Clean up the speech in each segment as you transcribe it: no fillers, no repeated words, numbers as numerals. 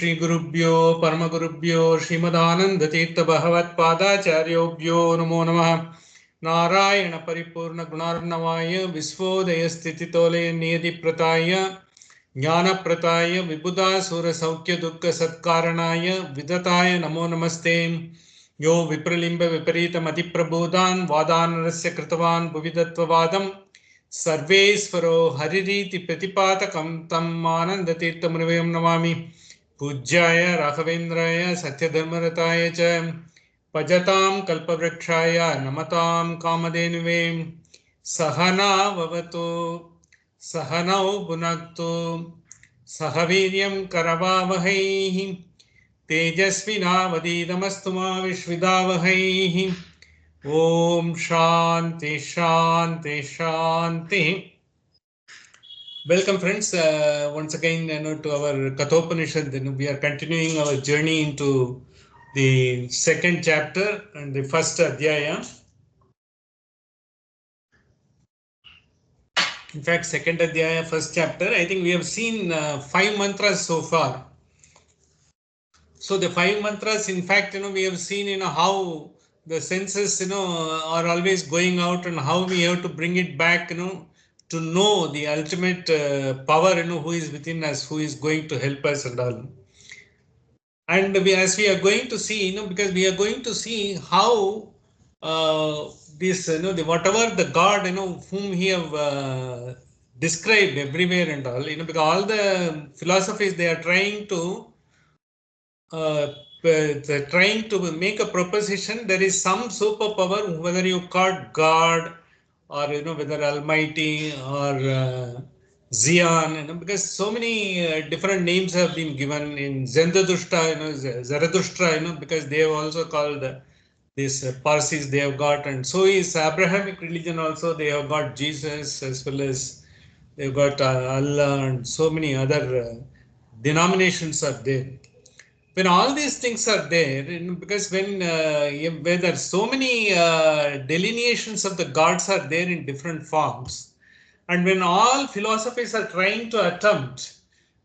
Shri Gurubhyo Paramagurubhyo Srimadananda Tirtha Bhagavat Padacharyobhyo Namo Namah Narayana Paripurna Gunarnavaya Visvodaya Stititolaya Niyati Prataya Jnana Prataya Vibhuda Sura Saukya Dukkha Satkaranaya Vidataya Namo Namaste Yo Vipralimba Viparita Matiprabodhan Vadanarasya Kritavan Bhuvidatvavadam Sarvesvaro Haririti Pratipatakam Tam Anandatirthamrivayam Namami Pujyaya Raghavendraya Satyadharmarataya Cha Pajatam Kalpavrakshaya Namatam Kamadhenuvem Sahana Vavato Sahanau Bhunakto Sahaviryam Karavavahaihi Tejasvinavadidamastu ma Vishvidavahaihi Om Shanti Shanti Shanti. Welcome friends, once again to our Kathopanishad. We are continuing our journey into the second chapter and the first adhyaya. In fact, second adhyaya, first chapter. I think we have seen 5 mantras so far. So the 5 mantras, in fact, we have seen, how the senses, are always going out and how we have to bring it back, to know the ultimate power, who is within us, who is going to help us and all. And as we are going to see, because we are going to see how this, whatever the God, whom he have described everywhere and all, because all the philosophies, they are trying to trying to make a proposition. There is some superpower, whether you call God or whether Almighty or Zion, because so many different names have been given in Zendadrushta, Zarathustra, because they have also called this Parsis they have got, and so is Abrahamic religion also. They have got Jesus, as well as they've got Allah, and so many other denominations are there. When all these things are there, because when where there are so many delineations of the gods are there in different forms, and when all philosophies are trying to attempt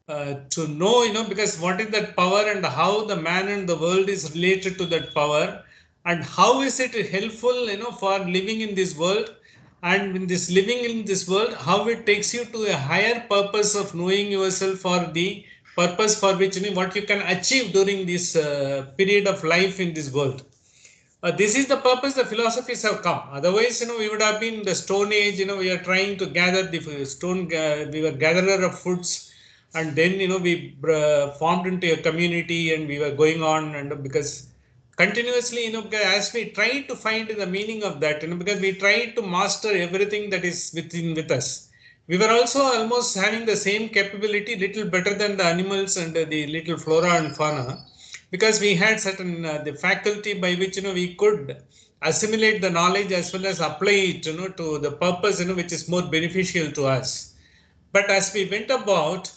to know, because what is that power and how the man and the world is related to that power, and how is it helpful, for living in this world, and in this living in this world, how it takes you to a higher purpose of knowing yourself, for the purpose for which, what you can achieve during this period of life in this world. This is the purpose the philosophies have come. Otherwise, we would have been in the Stone Age. We are trying to gather the stone. We were gatherer of foods, and then we formed into a community, and we were going on, and because continuously, as we try to find the meaning of that, because we try to master everything that is with us. We were also almost having the same capability, little better than the animals and the little flora and fauna, because we had certain the faculty by which we could assimilate the knowledge as well as apply it to the purpose which is more beneficial to us. But as we went about,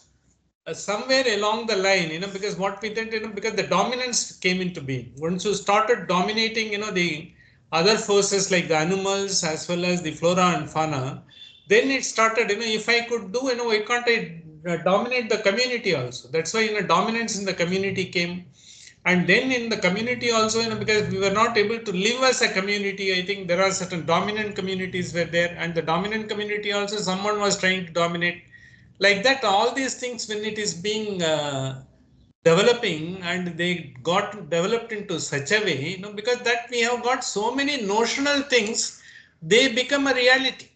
somewhere along the line, because what we did, because the dominance came into being. Once you started dominating, the other forces like the animals as well as the flora and fauna, then it started, if I could do, why can't I dominate the community also? That's why, dominance in the community came. And then in the community also, because we were not able to live as a community, I think there are certain dominant communities were there, and the dominant community also, someone was trying to dominate. Like that, all these things, when it is being developing, and they got developed into such a way, because that we have got so many notional things, they become a reality.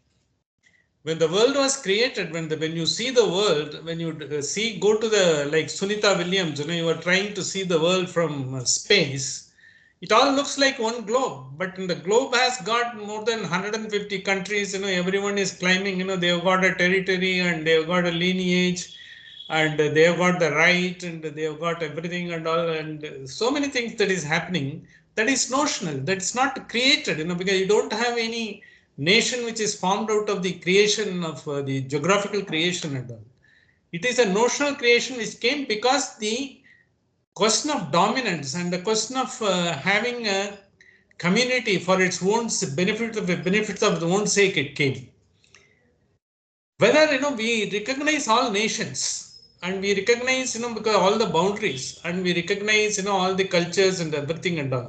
When the world was created, when you see the world, when you go to the, like Sunita Williams, you are trying to see the world from space, it all looks like one globe, but the globe has got more than 150 countries, everyone is claiming, they have got a territory, and they have got a lineage, and they have got the right, and they have got everything and all, and so many things that is happening, that is notional, that's not created, because you don't have any nation which is formed out of the creation of the geographical creation and all. It is a notional creation which came because the question of dominance and the question of having a community for its own benefits of the own sake, it came. Whether we recognize all nations, and we recognize, because all the boundaries, and we recognize, all the cultures and everything and all.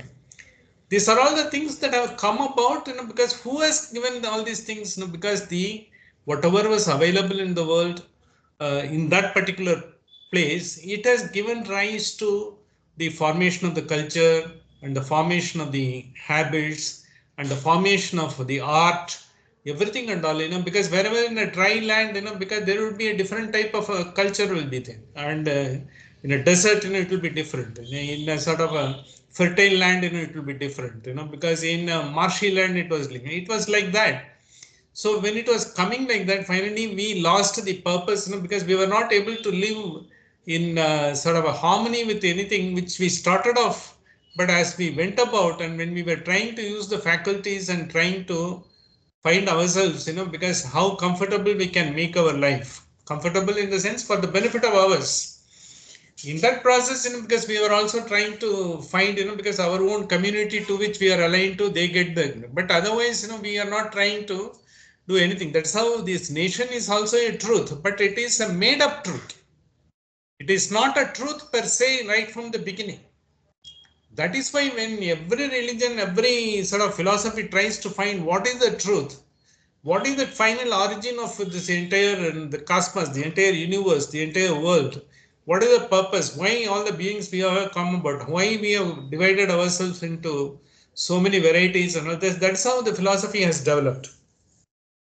These are all the things that have come about, because who has given all these things? Because the whatever was available in the world in that particular place, it has given rise to the formation of the culture and the formation of the habits and the formation of the art, everything and all, because wherever in a dry land, because there would be a different type of culture will be there, and in a desert, it will be different. In a sort of a fertile land, it will be different, because in a marshy land, it was like that. So when it was coming like that, finally we lost the purpose, because we were not able to live in sort of a harmony with anything which we started off. But as we went about, and when we were trying to use the faculties and trying to find ourselves, because how comfortable we can make our life, comfortable in the sense for the benefit of ours. In that process, because we were also trying to find, because our own community to which we are aligned to, they get the, but otherwise, we are not trying to do anything. That's how this nation is also a truth, but it is a made up truth. It is not a truth per se right from the beginning. That is why when every religion, every sort of philosophy tries to find what is the truth, what is the final origin of this entire the cosmos, the entire universe, the entire world, what is the purpose, why all the beings we have come about, why we have divided ourselves into so many varieties and all this, that's how the philosophy has developed.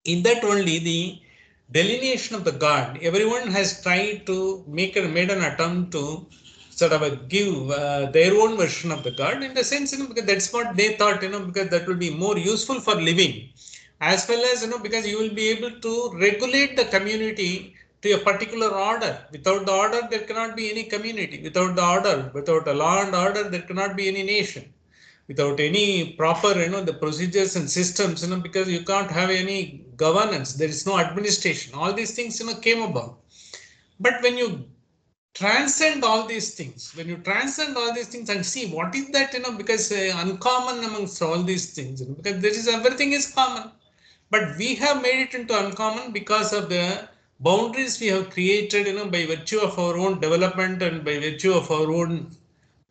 In that only the delineation of the God, everyone has tried to made an attempt to sort of give their own version of the God, in the sense, because that's what they thought, because that will be more useful for living, as well as, because you will be able to regulate the community to a particular order. Without the order, there cannot be any community. Without the order, without a law and order, there cannot be any nation. Without any proper, the procedures and systems, because you can't have any governance, there is no administration. All these things, came about. But when you transcend all these things, and see what is that, because uncommon amongst all these things, because there is everything is common, but we have made it into uncommon because of the boundaries we have created, by virtue of our own development and by virtue of our own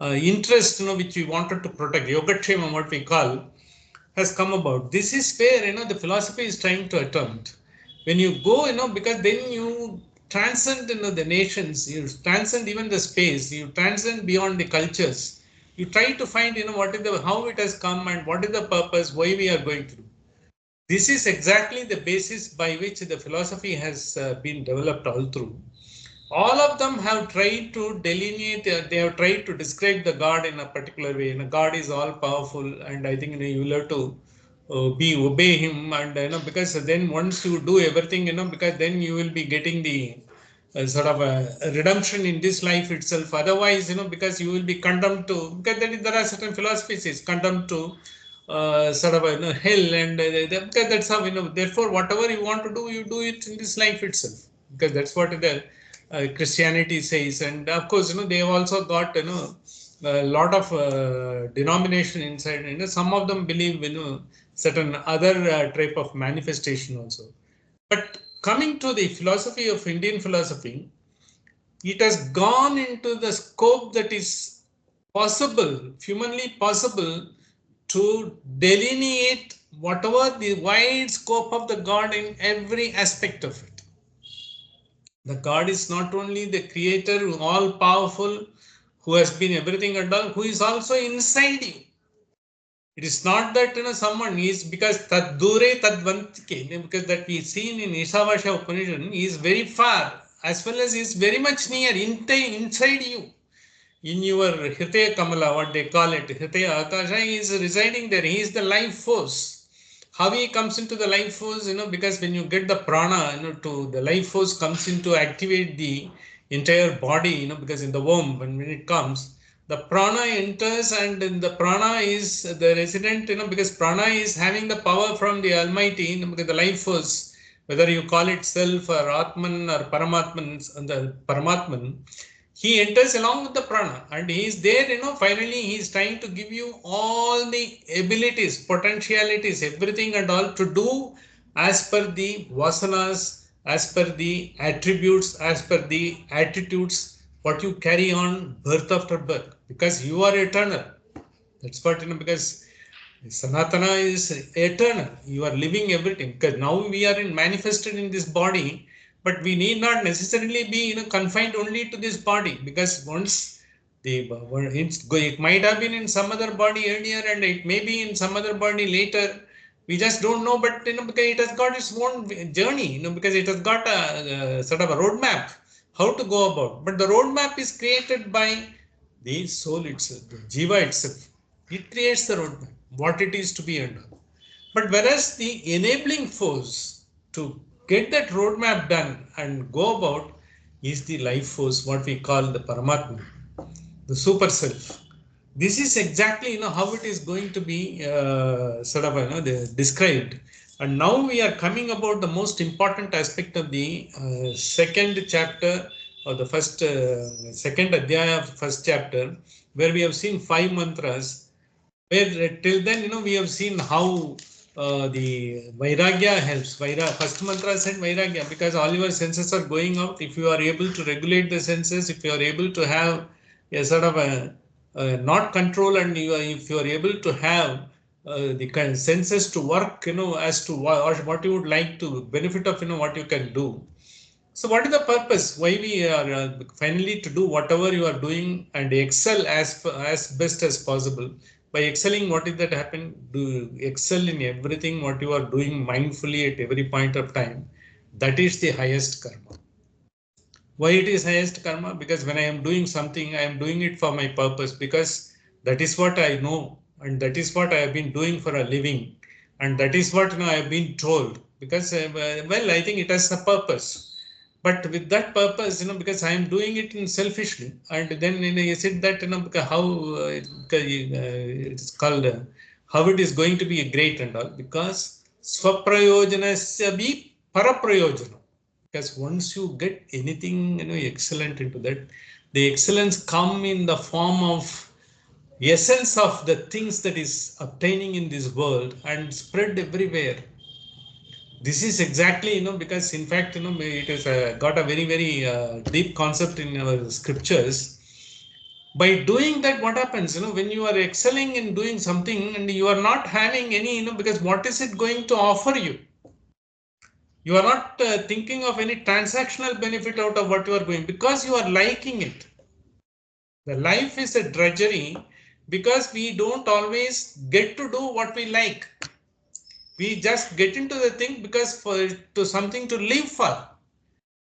interest, which we wanted to protect. Yogakshamam, what we call, has come about. This is where, the philosophy is trying to attempt. When you go, because then you transcend, the nations, you transcend even the space, you transcend beyond the cultures. You try to find, what is the, how it has come and what is the purpose, why we are going through. This is exactly the basis by which the philosophy has been developed all through. All of them have tried to delineate, they have tried to describe the God in a particular way. God is all powerful, and I think, you will have to obey him, and because then once you do everything, because then you will be getting the sort of a redemption in this life itself. Otherwise, because you will be condemned to, because there are certain philosophies is condemned to sort of hell, and because that's how, therefore whatever you want to do, you do it in this life itself, because that's what the Christianity says. And of course, they have also got, a lot of denomination inside. Some of them believe, certain other type of manifestation also. But coming to the philosophy of Indian philosophy, it has gone into the scope that is possible, humanly possible, to delineate whatever the wide scope of the God in every aspect of it. The God is not only the creator, all powerful, who has been everything and all, who is also inside you. It is not that, someone is, because tad dure tad vantike, because that we seen in Ishavasha Upanishad, is very far, as well as is very much near, inside you. In your Hritaya Kamala, what they call it, Hritaya Akasha, he is residing there. He is the life force. How he comes into the life force, because when you get the prana, to the life force comes in to activate the entire body, because in the womb, when it comes, the prana enters, and in the prana is the resident, because prana is having the power from the Almighty, because the life force, whether you call it self or Atman or Paramatman, and the Paramatman, he enters along with the prana, and he is there, finally he is trying to give you all the abilities, potentialities, everything and all, to do as per the vasanas, as per the attributes, as per the attitudes, what you carry on birth after birth, because you are eternal. That's what, because Sanatana is eternal. You are living everything, because now we are manifested in this body, but we need not necessarily be confined only to this body, because once it might have been in some other body earlier and it may be in some other body later. We just don't know, but because it has got its own journey, because it has got a sort of a roadmap how to go about. But the roadmap is created by the soul itself, the jiva itself. It creates the roadmap, what it is to be under. But whereas the enabling force to get that roadmap done and go about is the life force, what we call the Paramatma, the super self. This is exactly how it is going to be sort of described. And now we are coming about the most important aspect of the second chapter, or the first second adhyaya of first chapter, where we have seen 5 mantras, where till then we have seen how the vairagya helps. First mantra said vairagya, because all your senses are going out. If you are able to regulate the senses, if you are able to have a sort of a not control, and if you are able to have the kind of senses to work as to what you would like to benefit of what you can do. So what is the purpose? Why we are finally to do whatever you are doing and excel as best as possible. By excelling, what is that happen? Do excel in everything what you are doing mindfully at every point of time. That is the highest karma. Why it is highest karma? Because when I am doing something, I am doing it for my purpose, because that is what I know, and that is what I have been doing for a living, and that is what I have been told. Because well, I think it has a purpose. But with that purpose, because I am doing it in selfishly, and then you said that because how it's called how it is going to be great and all, because swaprayojanasya bhi paraprayojana. Because once you get anything excellent into that, the excellence come in the form of essence of the things that is obtaining in this world and spread everywhere. This is exactly because in fact it is got a very deep concept in our scriptures. By doing that, what happens when you are excelling in doing something and you are not having any because what is it going to offer you? You are not thinking of any transactional benefit out of what you are doing, because you are liking it. The life is a drudgery, because we don't always get to do what we like. We just get into the thing because to something to live for.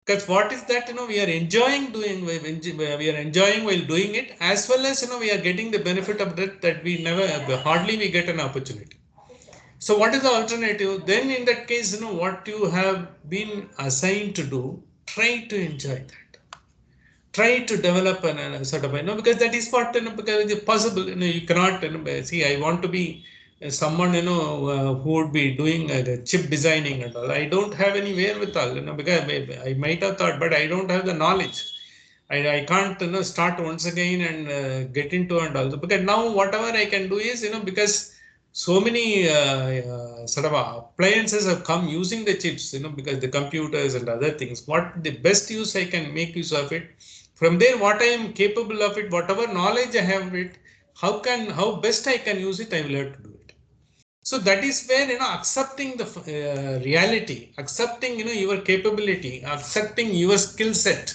Because what is that we are enjoying doing, we are enjoying while doing it, as well as we are getting the benefit of that we never hardly we get an opportunity. So what is the alternative? Then in that case, what you have been assigned to do, try to enjoy that. Try to develop an sort of, because that is what, because it's possible, you cannot, see, I want to be someone, who would be doing the chip designing and all. I don't have any wherewithal, because I might have thought, but I don't have the knowledge. I can't, start once again and get into and all. Because now whatever I can do is, because so many sort of appliances have come using the chips, because the computers and other things, what the best use I can make use of it. From there, what I am capable of it, whatever knowledge I have it, how best I can use it, I will have to do it. So that is where, accepting the reality, accepting, your capability, accepting your skill set,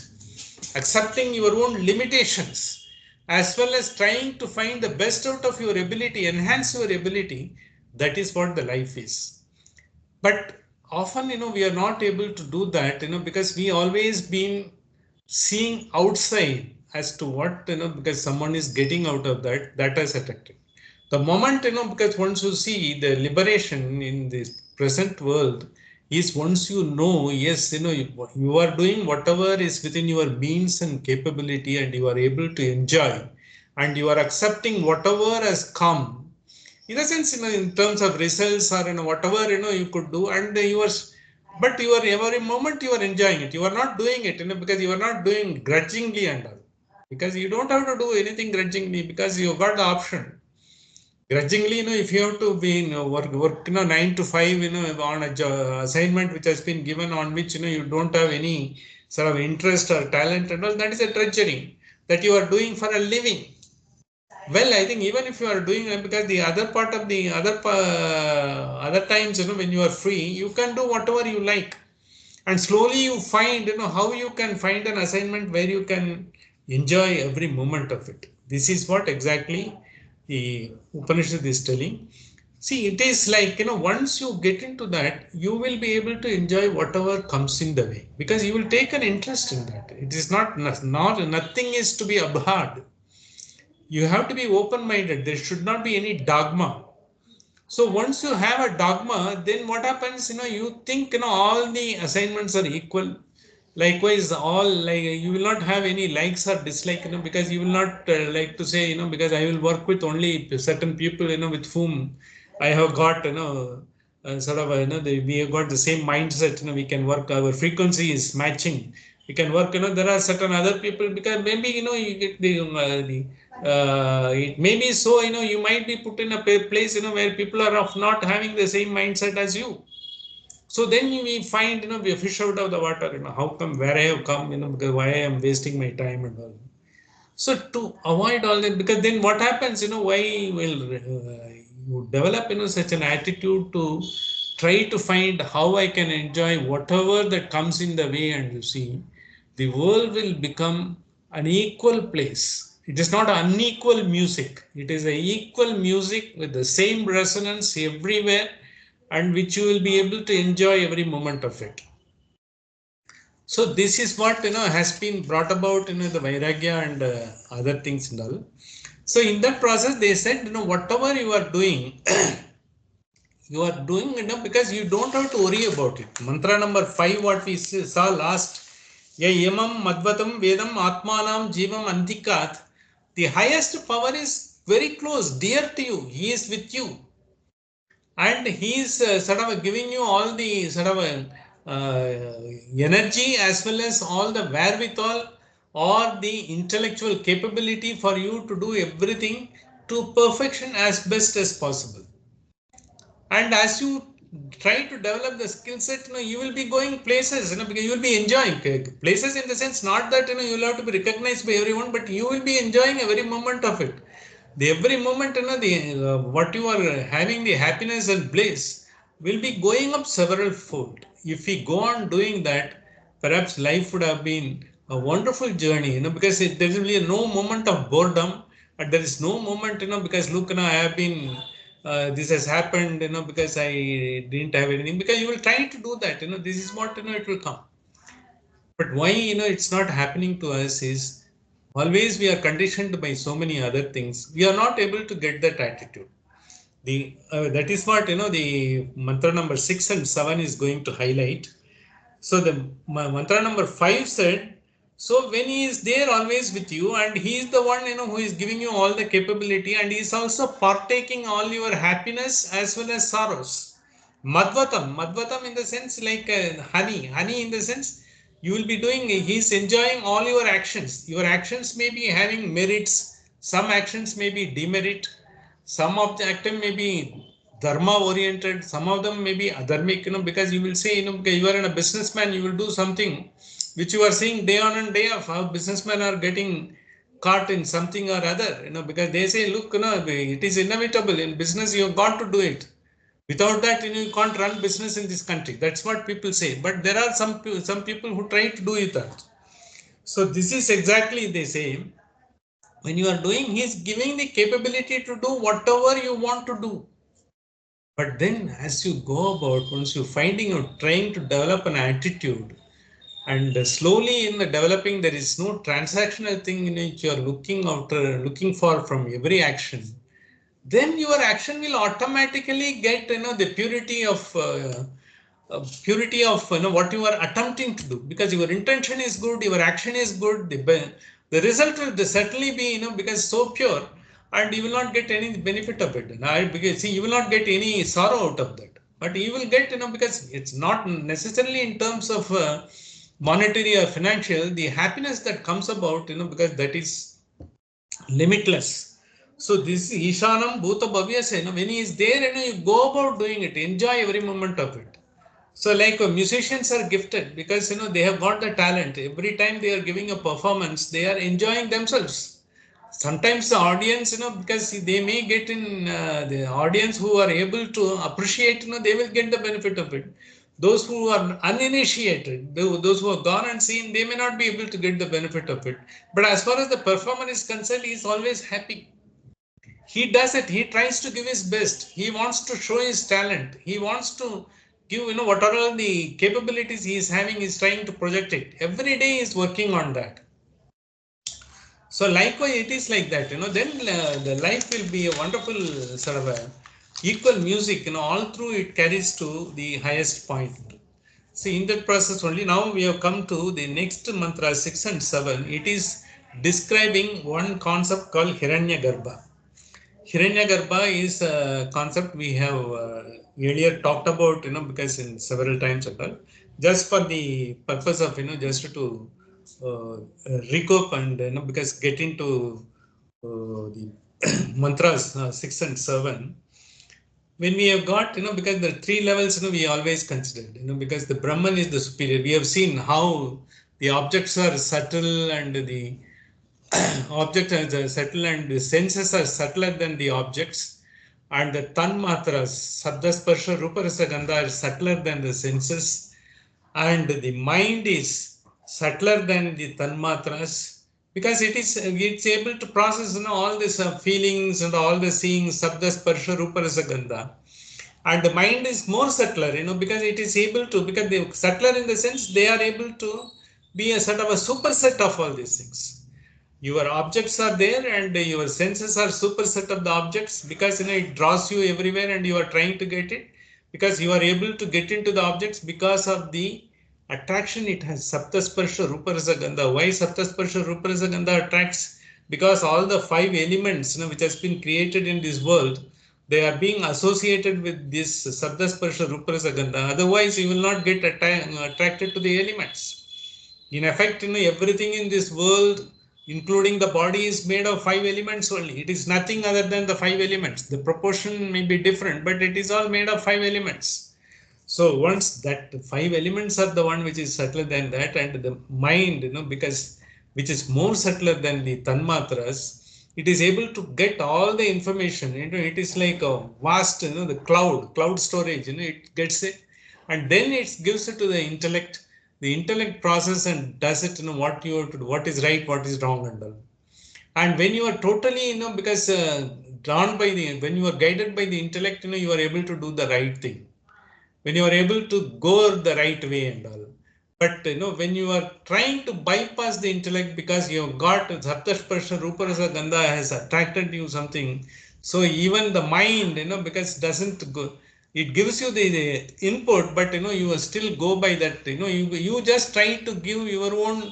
accepting your own limitations, as well as trying to find the best out of your ability, enhance your ability. That is what the life is. But often, we are not able to do that, because we always been seeing outside as to what, because someone is getting out of that has attracted. The moment, because once you see the liberation in this present world is once yes, you are doing whatever is within your means and capability, and you are able to enjoy, and you are accepting whatever has come, in a sense, in terms of results or whatever you could do, and but you are every moment you are enjoying it. You are not doing it, because you are not doing grudgingly and all. Because you don't have to do anything grudgingly, because you got the option. grudgingly, if you have to be, work 9 to 5, on a assignment which has been given, on which, you don't have any sort of interest or talent and all, that is a drudgery that you are doing for a living. Well, I think even if you are doing it, because the other part of the other times, when you are free, you can do whatever you like, and slowly you find, how you can find an assignment where you can enjoy every moment of it. This is what exactly the Upanishad is telling. See, it is like, once you get into that, you will be able to enjoy whatever comes in the way, because you will take an interest in that. It is not nothing is to be abhorred. You have to be open-minded. There should not be any dogma. So once you have a dogma, then what happens? You think, all the assignments are equal. Likewise, all, like, you will not have any likes or dislike, because you will not like to say, because I will work with only certain people, with whom I have got, sort of, we have got the same mindset, we can work, our frequency is matching. We can work, there are certain other people, because maybe, you get it may be so, you might be put in a place, where people are of not having the same mindset as you. So then we find, we fish out of the water, how come, where I have come, because why I am wasting my time and all. So to avoid all that, because then what happens, why will you develop, such an attitude to try to find how I can enjoy whatever that comes in the way, and you see, the world will become an equal place. It is not unequal music. It is a equal music with the same resonance everywhere, and which you will be able to enjoy every moment of it. So this is what, has been brought about, the Vairagya and other things and all. So in that process, they said, whatever you are doing, you are doing, because you don't have to worry about it. Mantra number 5, what we saw last, Ya yamam madvatam vedam atmanam jivam antikat. The highest power is very close, dear to you. He is with you. And he is sort of giving you all the sort of energy, as well as all the wherewithal or the intellectual capability for you to do everything to perfection as best as possible. And as you try to develop the skill set, you will be going places, because you will be enjoying places, in the sense, not that, you will have to be recognized by everyone, but you will be enjoying every moment of it. The every moment, the what you are having, the happiness and bliss, will be going up several fold. If we go on doing that, perhaps life would have been a wonderful journey, because there will be no moment of boredom, and there is no moment, because look, I have been, this has happened, because I didn't have anything, because you will try to do that, this is what, it will come. But why, it's not happening to us is, always we are conditioned by so many other things. We are not able to get that attitude. That is what, the mantra number 6 and 7 is going to highlight. So the mantra number 5 said, so when he is there always with you, and he is the one, who is giving you all the capability, and he is also partaking all your happiness as well as sorrows. Madvatam in the sense, like honey in the sense, you will be doing, he is enjoying all your actions. Your actions may be having merits, some actions may be demerit, some of the action may be dharma oriented, some of them may be adharmic, because you will say, you are in a businessman, you will do something which you are seeing day on and day off, how businessmen are getting caught in something or other, because they say, look, it is inevitable in business, you have got to do it. Without that, you can't run business in this country. That's what people say. But there are some people who try to do it. So this is exactly, they say, when you are doing, he's giving the capability to do whatever you want to do. But then as you go about, once you're finding out, trying to develop an attitude, and slowly in the developing, there is no transactional thing in which you are looking for from every action, then your action will automatically get, the purity of, what you are attempting to do, because your intention is good, your action is good, the result will certainly be, because so pure, and you will not get any benefit of it. Now, because see, you will not get any sorrow out of that, but you will get, because it's not necessarily in terms of monetary or financial, the happiness that comes about, because that is limitless. So this Ishanam Bhuta Bhavyasya, when he is there, you go about doing it, enjoy every moment of it. So like musicians are gifted because they have got the talent. Every time they are giving a performance, they are enjoying themselves. Sometimes the audience, because they may get in the audience who are able to appreciate, they will get the benefit of it. Those who are uninitiated, those who have gone and seen, they may not be able to get the benefit of it. But as far as the performer is concerned, he is always happy. He does it. He tries to give his best. He wants to show his talent. He wants to give, what are all the capabilities he is having, is trying to project it. Every day he is working on that. So likewise, it is like that, then the life will be a wonderful sort of a equal music, all through it carries to the highest point. See, in that process only, now we have come to the next mantra 6 and 7. It is describing one concept called Hiranyagarbha. Hiranyagarbha is a concept we have earlier talked about, because in several times ago, just for the purpose of, just to uh, recap and, because get into the mantras 6 and 7. When we have got, because the three levels, we always considered, because the Brahman is the superior. We have seen how the objects are subtle and the objects are subtle and the senses are subtler than the objects, and the tanmatras, sabda, sparsha, rupa, rasa, gandha are subtler than the senses, and the mind is subtler than the tanmatras, because it's able to process all these feelings and all the seeing, sabda, sparsha, rupa, rasa, gandha. And the mind is more subtler, because it is able to, because they subtler in the sense they are able to be a sort of a superset of all these things. Your objects are there and your senses are superset of the objects, because it draws you everywhere and you are trying to get it, because you are able to get into the objects because of the attraction it has. Saptasparsha Rupa Rasa Gandha. Why Saptasparsha Rupa Rasa Gandha attracts? Because all the five elements which has been created in this world, they are being associated with this Saptasparsha Rupa Rasa Gandha. Otherwise you will not get attracted to the elements. In effect, everything in this world, including the body, is made of five elements only. It is nothing other than the five elements. The proportion may be different, but it is all made of five elements. So once that five elements are the one which is subtler than that, and the mind, because which is more subtler than the tanmatras, it is able to get all the information. It is like a vast, the cloud storage. It gets it, and then it gives it to the intellect. The intellect process and does it. What you have to do, what is right, what is wrong, and all. And when you are totally, because drawn by when you are guided by the intellect, you are able to do the right thing, when you are able to go the right way and all. But when you are trying to bypass the intellect because you have got Saptashparsha, Rupa Rasa, Gandha has attracted you something. So even the mind, because doesn't go, it gives you the input, but you will still go by that. You just try to give your own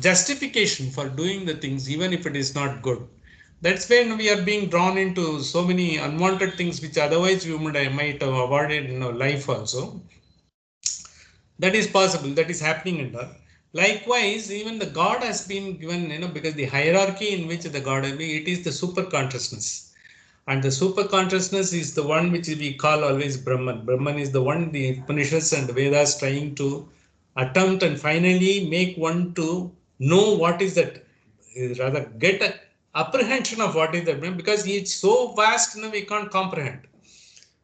justification for doing the things, even if it is not good. That's when we are being drawn into so many unwanted things which otherwise we might have avoided in our life also. That is possible, that is happening in all. Likewise, even the God has been given, because the hierarchy in which the God has been, it is the super consciousness. And the super consciousness is the one which we call always Brahman. Brahman is the one the Upanishads and Vedas trying to attempt and finally make one to know what is that, rather get a apprehension of what is that, because it's so vast, we can't comprehend.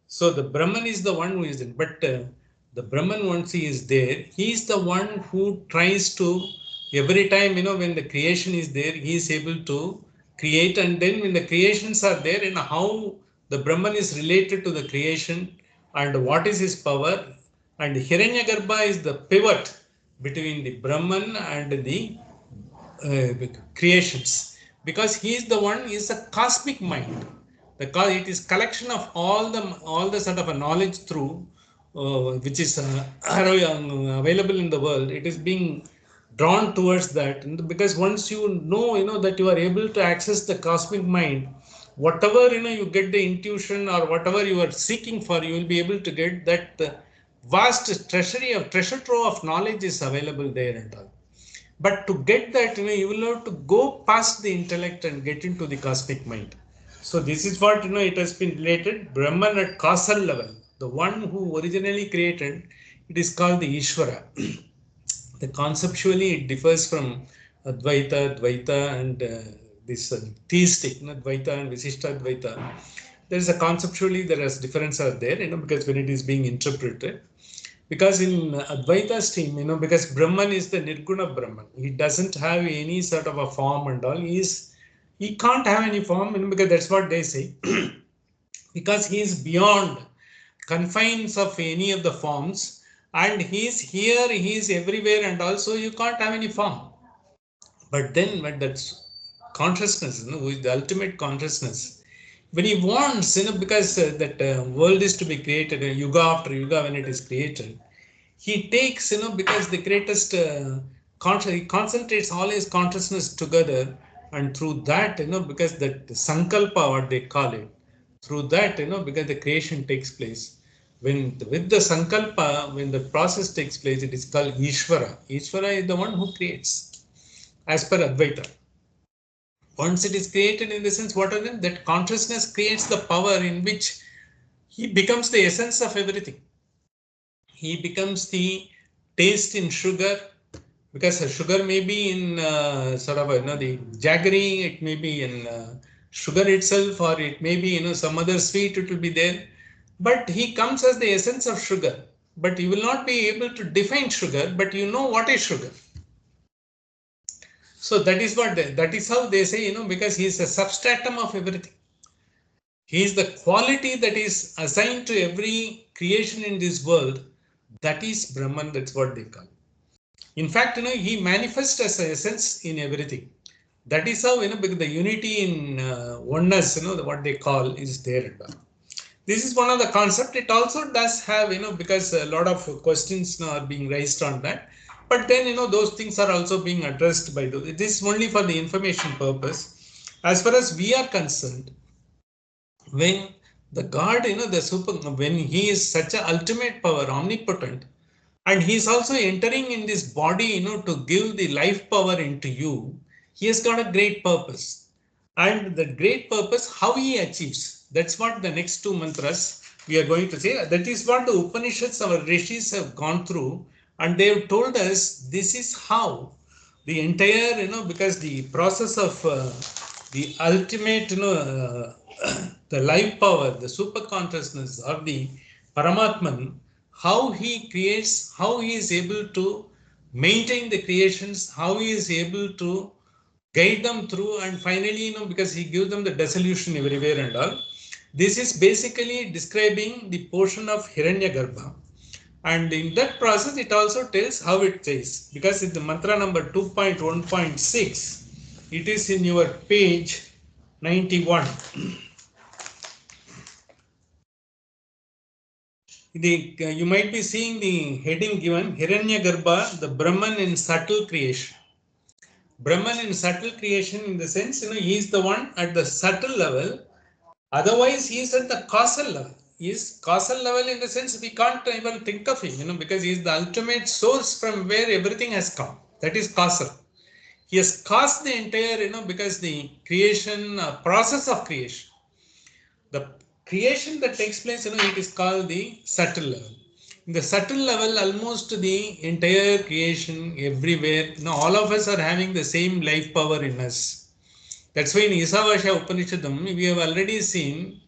So the Brahman is the one who is in, but the Brahman, once he is there, he is the one who tries to, every time, when the creation is there, he is able to create. And then when the creations are there, and how the Brahman is related to the creation and what is his power. And Hiranyagarbha is the pivot between the Brahman and the creations, because he is the one, is a cosmic mind. It is collection of all the sort of a knowledge through which is available in the world. It is being drawn towards that, and because once you know that you are able to access the cosmic mind, whatever you get the intuition or whatever you are seeking for, you will be able to get that. Vast treasure trove of knowledge is available there and all. But to get that, you will have to go past the intellect and get into the cosmic mind. So this is what it has been related. Brahman at causal level, the one who originally created, it is called the Ishvara. The conceptually it differs from Advaita, Dvaita, and this theistic, Dvaita and Visishta Dvaita. There is a conceptually there is difference are there, because when it is being interpreted. Because in Advaita stream, because Brahman is the Nirguna Brahman. He doesn't have any sort of a form and all. He can't have any form, because that's what they say. Because he is beyond confines of any of the forms, and he is here, he is everywhere, and also you can't have any form. But then when that's consciousness, who is the ultimate consciousness, when he wants, because that world is to be created, yuga after yuga, when it is created, he takes, because the greatest he concentrates all his consciousness together, and through that, because that sankalpa, what they call it, through that, because the creation takes place. When with the sankalpa, when the process takes place, it is called Ishvara. Ishvara is the one who creates, as per Advaita. Once it is created, in the sense, what are them? That consciousness creates the power in which he becomes the essence of everything. He becomes the taste in sugar, because sugar may be in sort of the jaggery, it may be in sugar itself, or it may be some other sweet, it will be there. But he comes as the essence of sugar. But you will not be able to define sugar, but you know what is sugar. So that is what that is how they say, because he is a substratum of everything. He is the quality that is assigned to every creation in this world. That is Brahman. That's what they call. In fact, he manifests as an essence in everything. That is how, because the unity in oneness, what they call is there. This is one of the concept. It also does have, because a lot of questions now are being raised on that. But then, those things are also being addressed by those. This is only for the information purpose. As far as we are concerned, when the God, when he is such an ultimate power, omnipotent, and he is also entering in this body, to give the life power into you, he has got a great purpose. And the great purpose, how he achieves, that's what the next two mantras we are going to say. That is what the Upanishads, our rishis have gone through, and they have told us this is how the entire, because the process of the ultimate, the life power, the super consciousness, or the Paramatman, how he creates, how he is able to maintain the creations, how he is able to guide them through, and finally, because he gives them the dissolution everywhere and all. This is basically describing the portion of Hiranyagarbha. And in that process, it also tells how it says, because in the mantra number 2.1.6, it is in your page 91. You might be seeing the heading given, Hiranyagarbha, the Brahman in subtle creation. Brahman in subtle creation, in the sense, he is the one at the subtle level. Otherwise, he is at the causal level. He is causal level in the sense we can't even think of him, because he is the ultimate source from where everything has come. That is causal. He has caused the entire, because the creation, process of creation, the creation that takes place, it is called the subtle level. In the subtle level, almost the entire creation, everywhere, all of us are having the same life power in us. That's why in Isavasya Upanishadam, we have already seen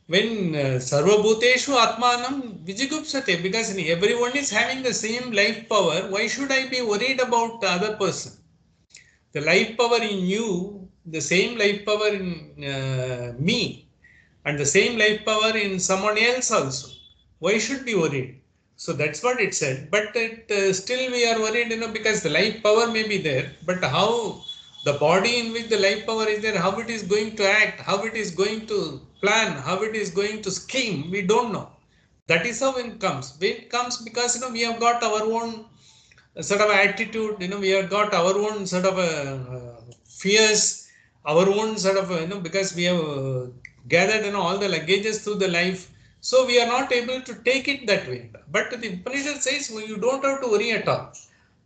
when Sarvabhuteshu Atmanam Vijigupsate, because everyone is having the same life power, why should I be worried about the other person? The life power in you, the same life power in me, and the same life power in someone else also. Why should be worried? So that's what it said. But still we are worried, because the life power may be there, but how the body in which the life power is there, how it is going to act, how it is going to plan, how it is going to scheme, we don't know. That is how it comes. It comes because we have got our own sort of attitude, we have got our own sort of fears, our own sort of, because we have gathered, all the luggages through the life. So we are not able to take it that way. But the Upanishad says, well, you don't have to worry at all.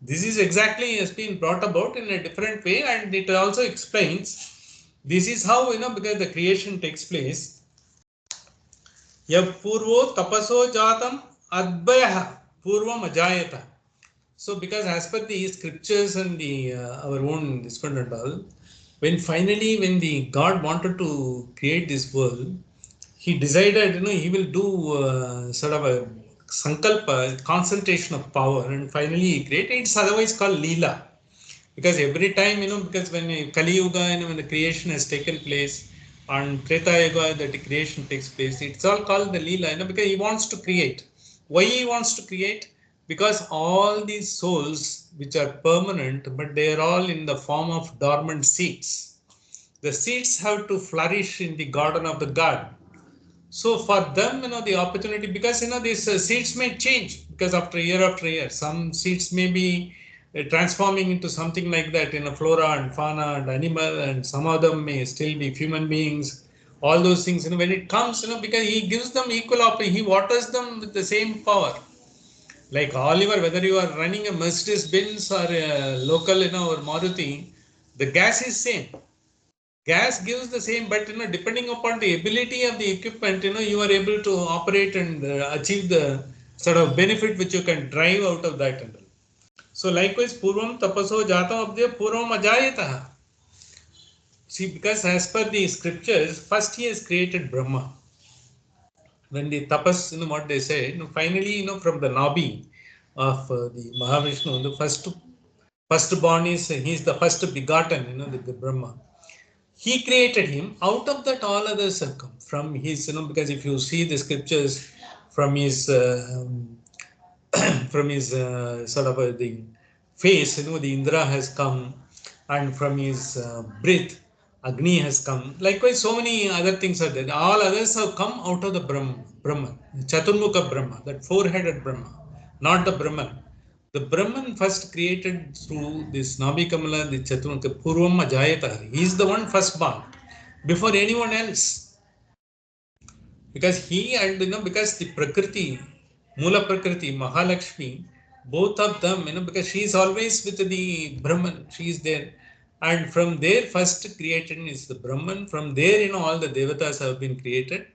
This is exactly has been brought about in a different way, and it also explains This is how, because the creation takes place. Yav purvo tapaso jatam adbhayah purvam ajayata. So, because as per the scriptures and the our own this one and all, when finally when the God wanted to create this world, he decided, he will do sort of a sankalpa, concentration of power, and finally he created. It's otherwise called Leela. Because every time, because when Kali Yuga, when the creation has taken place, and Treta Yuga, that the creation takes place, it's all called the Leela, because he wants to create. Why he wants to create? Because all these souls, which are permanent, but they are all in the form of dormant seeds. The seeds have to flourish in the garden of the God. So for them, the opportunity, because these seeds may change, because after year, some seeds may be transforming into something like that in a flora and fauna and animal, and some of them may still be human beings. All those things, when it comes, because he gives them equal opportunity, he waters them with the same power. Like Oliver, whether you are running a Mercedes Benz or a local, or Maruti, the gas is same. Gas gives the same, but depending upon the ability of the equipment, you are able to operate and achieve the sort of benefit which you can drive out of that. So likewise, purvam tapaso jatam abdya purvam ajayatah. See, because as per the scriptures, first he has created Brahma. When the tapas, what they say, finally, from the nabi of the Mahavishnu, the first born is, he is the first begotten, the Brahma. He created him. Out of that, all others have come from his, because if you see the scriptures from his from his sort of the face, the Indra has come, and from his breath, Agni has come. Likewise, so many other things are there. All others have come out of the Brahman, Chaturmukha Brahma, that four-headed Brahma, not the Brahman. The Brahman first created through this Nabi Kamala, the Chaturmukha Purvam Ajayata. He is the one first born before anyone else. Because he and because the Prakriti, Mula Prakriti, Mahalakshmi, both of them, because she is always with the Brahman, she is there. And from there, first created is the Brahman. From there, all the Devatas have been created.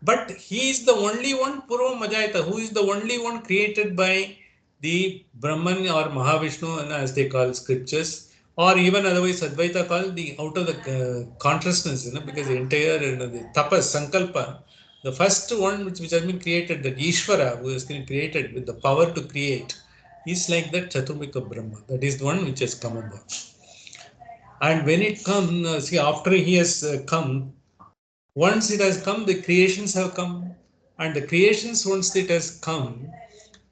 But he is the only one, Purva Majayata, who is the only one created by the Brahman or Mahavishnu, as they call scriptures, or even otherwise Advaita called the out of the consciousness, because the entire the tapas, sankalpa, the first one which has been created, that Ishvara, who has been created with the power to create, is like that Chaturmukha Brahma. That is the one which has come about. And when it comes, see, after he has come, once it has come, the creations have come. And the creations, once it has come,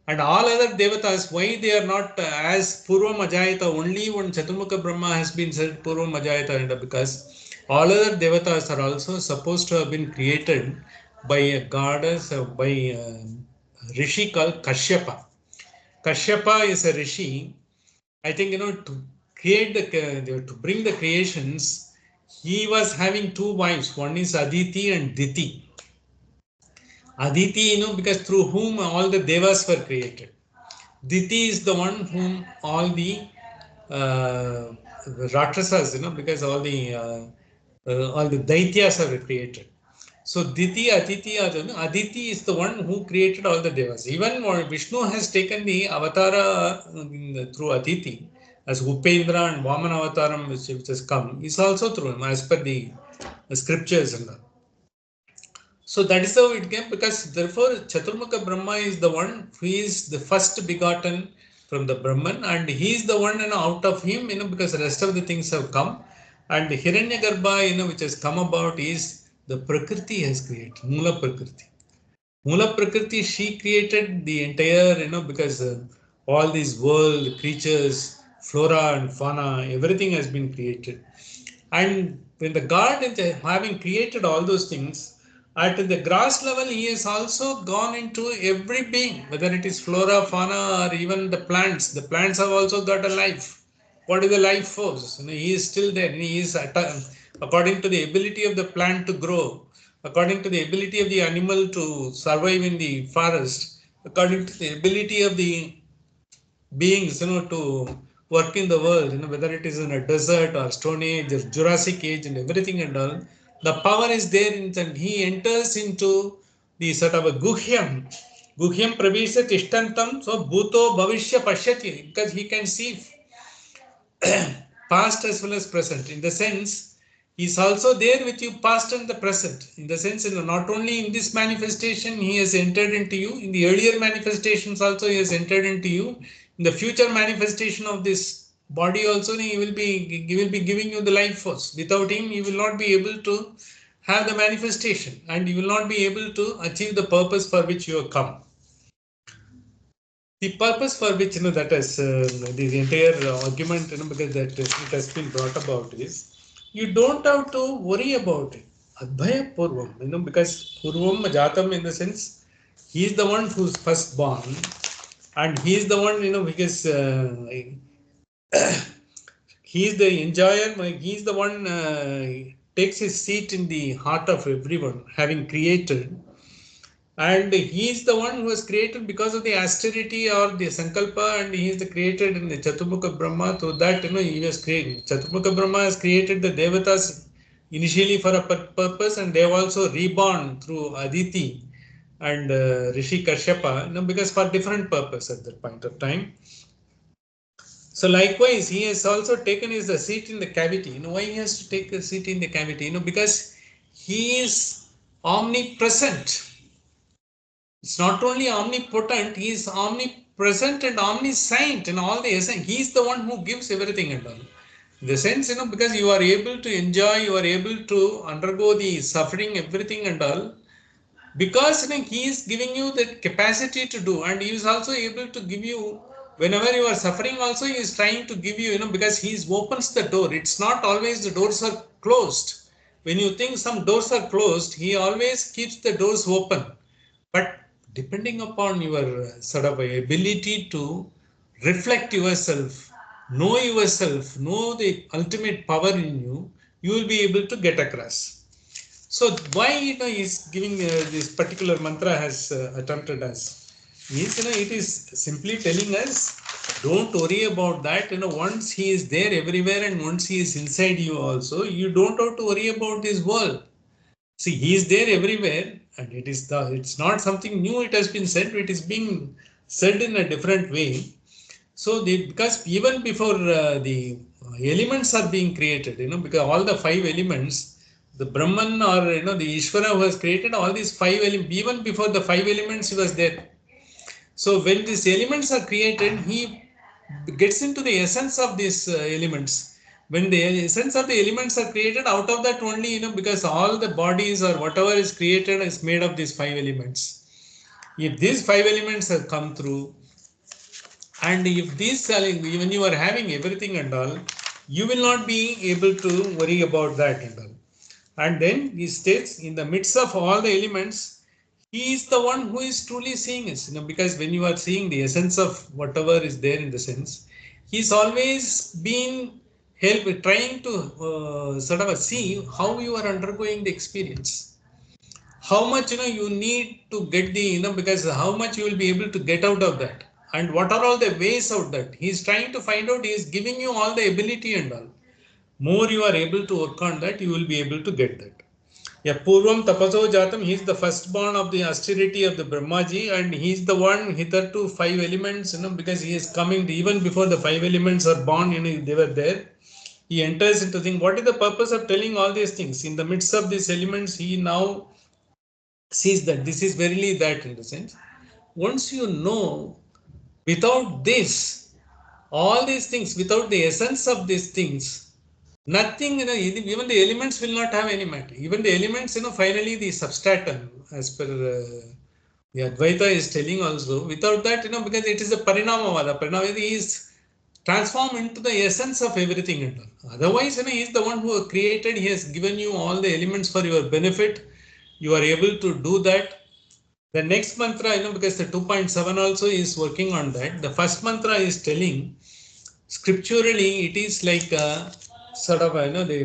and all other devatas, why they are not as Purva Majayata, only one Chaturmukha Brahma has been said Purva Majayata, because all other devatas are also supposed to have been created by a goddess, by a rishi called Kashyapa. Kashyapa is a rishi. I think, to create to bring the creations, he was having two wives. One is Aditi and Diti. Aditi, because through whom all the devas were created. Diti is the one whom all the Rakshasas, because all the Daityas are created. So Diti, Aditi, Aditi is the one who created all the devas. Even Vishnu has taken the avatara through Aditi, as Upendra and Vaman avataram which has come, is also through him, as per the scriptures and all. So that is how it came, because therefore Chaturmukha Brahma is the one who is the first begotten from the Brahman, and he is the one, out of him, because the rest of the things have come. And Hiranyagarbha, which has come about, is the Prakriti has created, Mula Prakriti. Mula Prakriti, she created the entire, because all these world, creatures, flora and fauna, everything has been created. And when the God is having created all those things, at the grass level, he has also gone into every being, whether it is flora, fauna, or even the plants. The plants have also got a life. What is the life force? He is still there. He is according to the ability of the plant to grow, according to the ability of the animal to survive in the forest, according to the ability of the beings, to work in the world, whether it is in a desert or Stone Age or Jurassic Age and everything and all, the power is there and he enters into the sort of a Guhyam Pravisha Tishtantam, so Bhuto Bhavishya Pashyati, because he can see past as well as present. In the sense, he is also there with you past and the present. In the sense, not only in this manifestation he has entered into you, in the earlier manifestations also he has entered into you. In the future manifestation of this body also he will be giving you the life force. Without him you will not be able to have the manifestation and you will not be able to achieve the purpose for which you have come. The purpose for which that is the entire argument because that it has been brought about is you don't have to worry about it. Adbhaya Purvam, because Purvam Jatam in the sense he is the one who's first born and he is the one because he is the enjoyer, he is the one takes his seat in the heart of everyone having created. And he is the one who was created because of the austerity or the sankalpa, and he is the created in the Chaturmukha Brahma. So that he was created. Chaturmukha Brahma has created the Devatas initially for a purpose, and they have also reborn through Aditi and Rishi Kashyapa, because for different purpose at that point of time. So likewise, he has also taken his seat in the cavity. Why he has to take a seat in the cavity? Because he is omnipresent. It's not only omnipotent, he is omnipresent and omniscient in all the essence. He is the one who gives everything and all. In the sense, because you are able to enjoy, you are able to undergo the suffering, everything and all, because he is giving you the capacity to do, and he is also able to give you, whenever you are suffering also, he is trying to give you, because he opens the door. It's not always the doors are closed. When you think some doors are closed, he always keeps the doors open. But depending upon your sort of ability to reflect yourself, know the ultimate power in you, you will be able to get across. So why is giving this particular mantra has attempted us is it is simply telling us don't worry about that. Once he is there everywhere and once he is inside you also, you don't have to worry about this world. See, he is there everywhere, and it's not something new. It has been said. It is being said in a different way. So, because even before the elements are being created, because all the five elements, the Brahman or the Ishvara who has created all these five elements, even before the five elements, he was there. So, when these elements are created, he gets into the essence of these elements. When the essence of the elements are created, out of that only, because all the bodies or whatever is created is made of these five elements. If these five elements have come through, and if these, when you are having everything and all, you will not be able to worry about that and all. And then he states, in the midst of all the elements, he is the one who is truly seeing us, because when you are seeing the essence of whatever is there in the sense, he's always been trying to sort of see how you are undergoing the experience, how much you need to get the because how much you will be able to get out of that, and what are all the ways out that he's trying to find out. He is giving you all the ability and all. More you are able to work on that, you will be able to get that. Yeah, Purvam Tapaso Jatam, he is the firstborn of the austerity of the Brahmaji, and he is the one hitherto five elements, because he is coming even before the five elements are born, they were there. He enters into thing. What is the purpose of telling all these things? In the midst of these elements, he now sees that this is verily that in the sense. Once you know, without this, all these things, without the essence of these things, nothing, even the elements will not have any matter. Even the elements, finally the substratum, as per the Advaita is telling also, without that, because it is a Parinamavada. Parinamavada is transformed into the essence of everything and all. Otherwise, he is the one who created, he has given you all the elements for your benefit. You are able to do that. The next mantra, because the 2.7 also is working on that. The first mantra is telling, scripturally, it is like a sort of,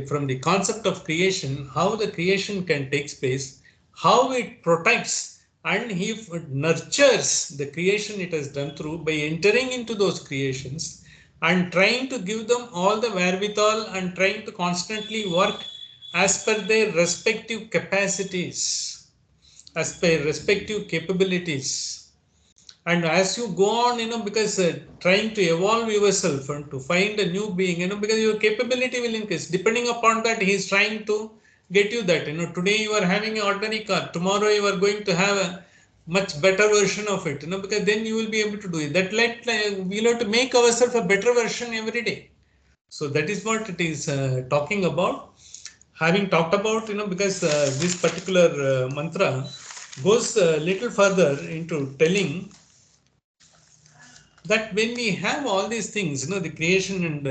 from the concept of creation, how the creation can take place, how it protects and he nurtures the creation it has done through by entering into those creations, and trying to give them all the wherewithal and trying to constantly work as per their respective capacities, as per respective capabilities. And as you go on, because trying to evolve yourself and to find a new being, because your capability will increase. Depending upon that, he is trying to get you that. Today you are having an ordinary car. Tomorrow you are going to have a much better version of it, because then you will be able to do it. That we'll have to make ourselves a better version every day. So that is what it is talking about. Having talked about, because this particular mantra goes a little further into telling that when we have all these things, the creation and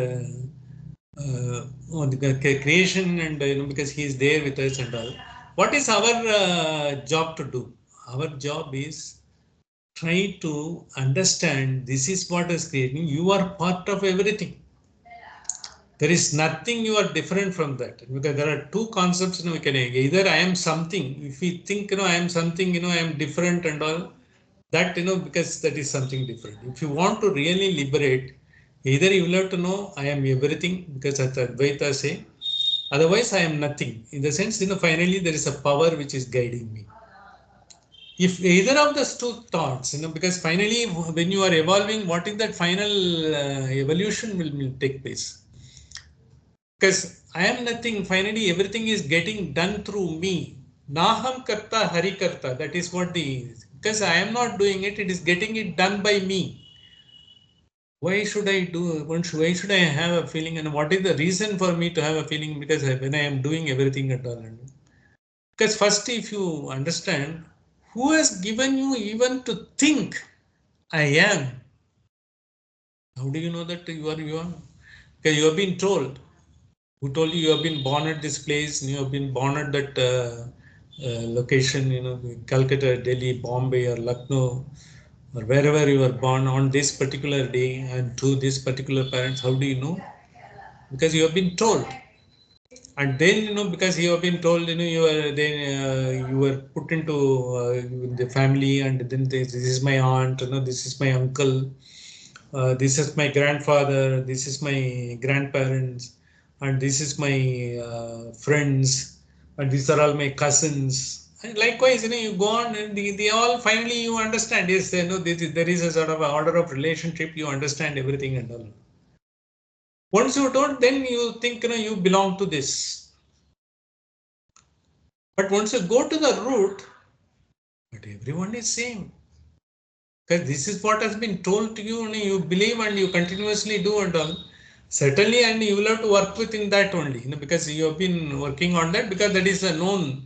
the creation and because he is there with us and all, what is our job to do? Our job is try to understand this is what is creating. You are part of everything. There is nothing you are different from that, because there are two concepts. We can either I am something. If we think I am something, I am different and all, that because that is something different. If you want to really liberate, either you will have to know I am everything, because as Advaita say, otherwise I am nothing. In the sense, finally there is a power which is guiding me. If either of those two thoughts, because finally when you are evolving, what is that final evolution will take place? Because I am nothing, finally everything is getting done through me. Naham karta hari karta, that is what because I am not doing it, it is getting it done by me. Why should I do, why should I have a feeling, and what is the reason for me to have a feeling? Because when I am doing everything at all. Because first, if you understand, who has given you even to think I am? How do you know that you are you are? Because you have been told. Who told you have been born at this place? You have been born at that location, Calcutta, Delhi, Bombay, or Lucknow, or wherever you were born on this particular day and to this particular parents. How do you know? Because you have been told. And then because you have been told, you were put into the family, and then this is my aunt, this is my uncle, this is my grandfather, this is my grandparents, and this is my friends, and these are all my cousins. And likewise, you go on, and they all finally you understand. Yes, there is a sort of a order of relationship. You understand everything and all. Once you don't, then you think you belong to this. But once you go to the root, but everyone is same. Because this is what has been told to you, and you believe and you continuously do and all. Certainly, and you will have to work within that only, because you have been working on that, because that is a known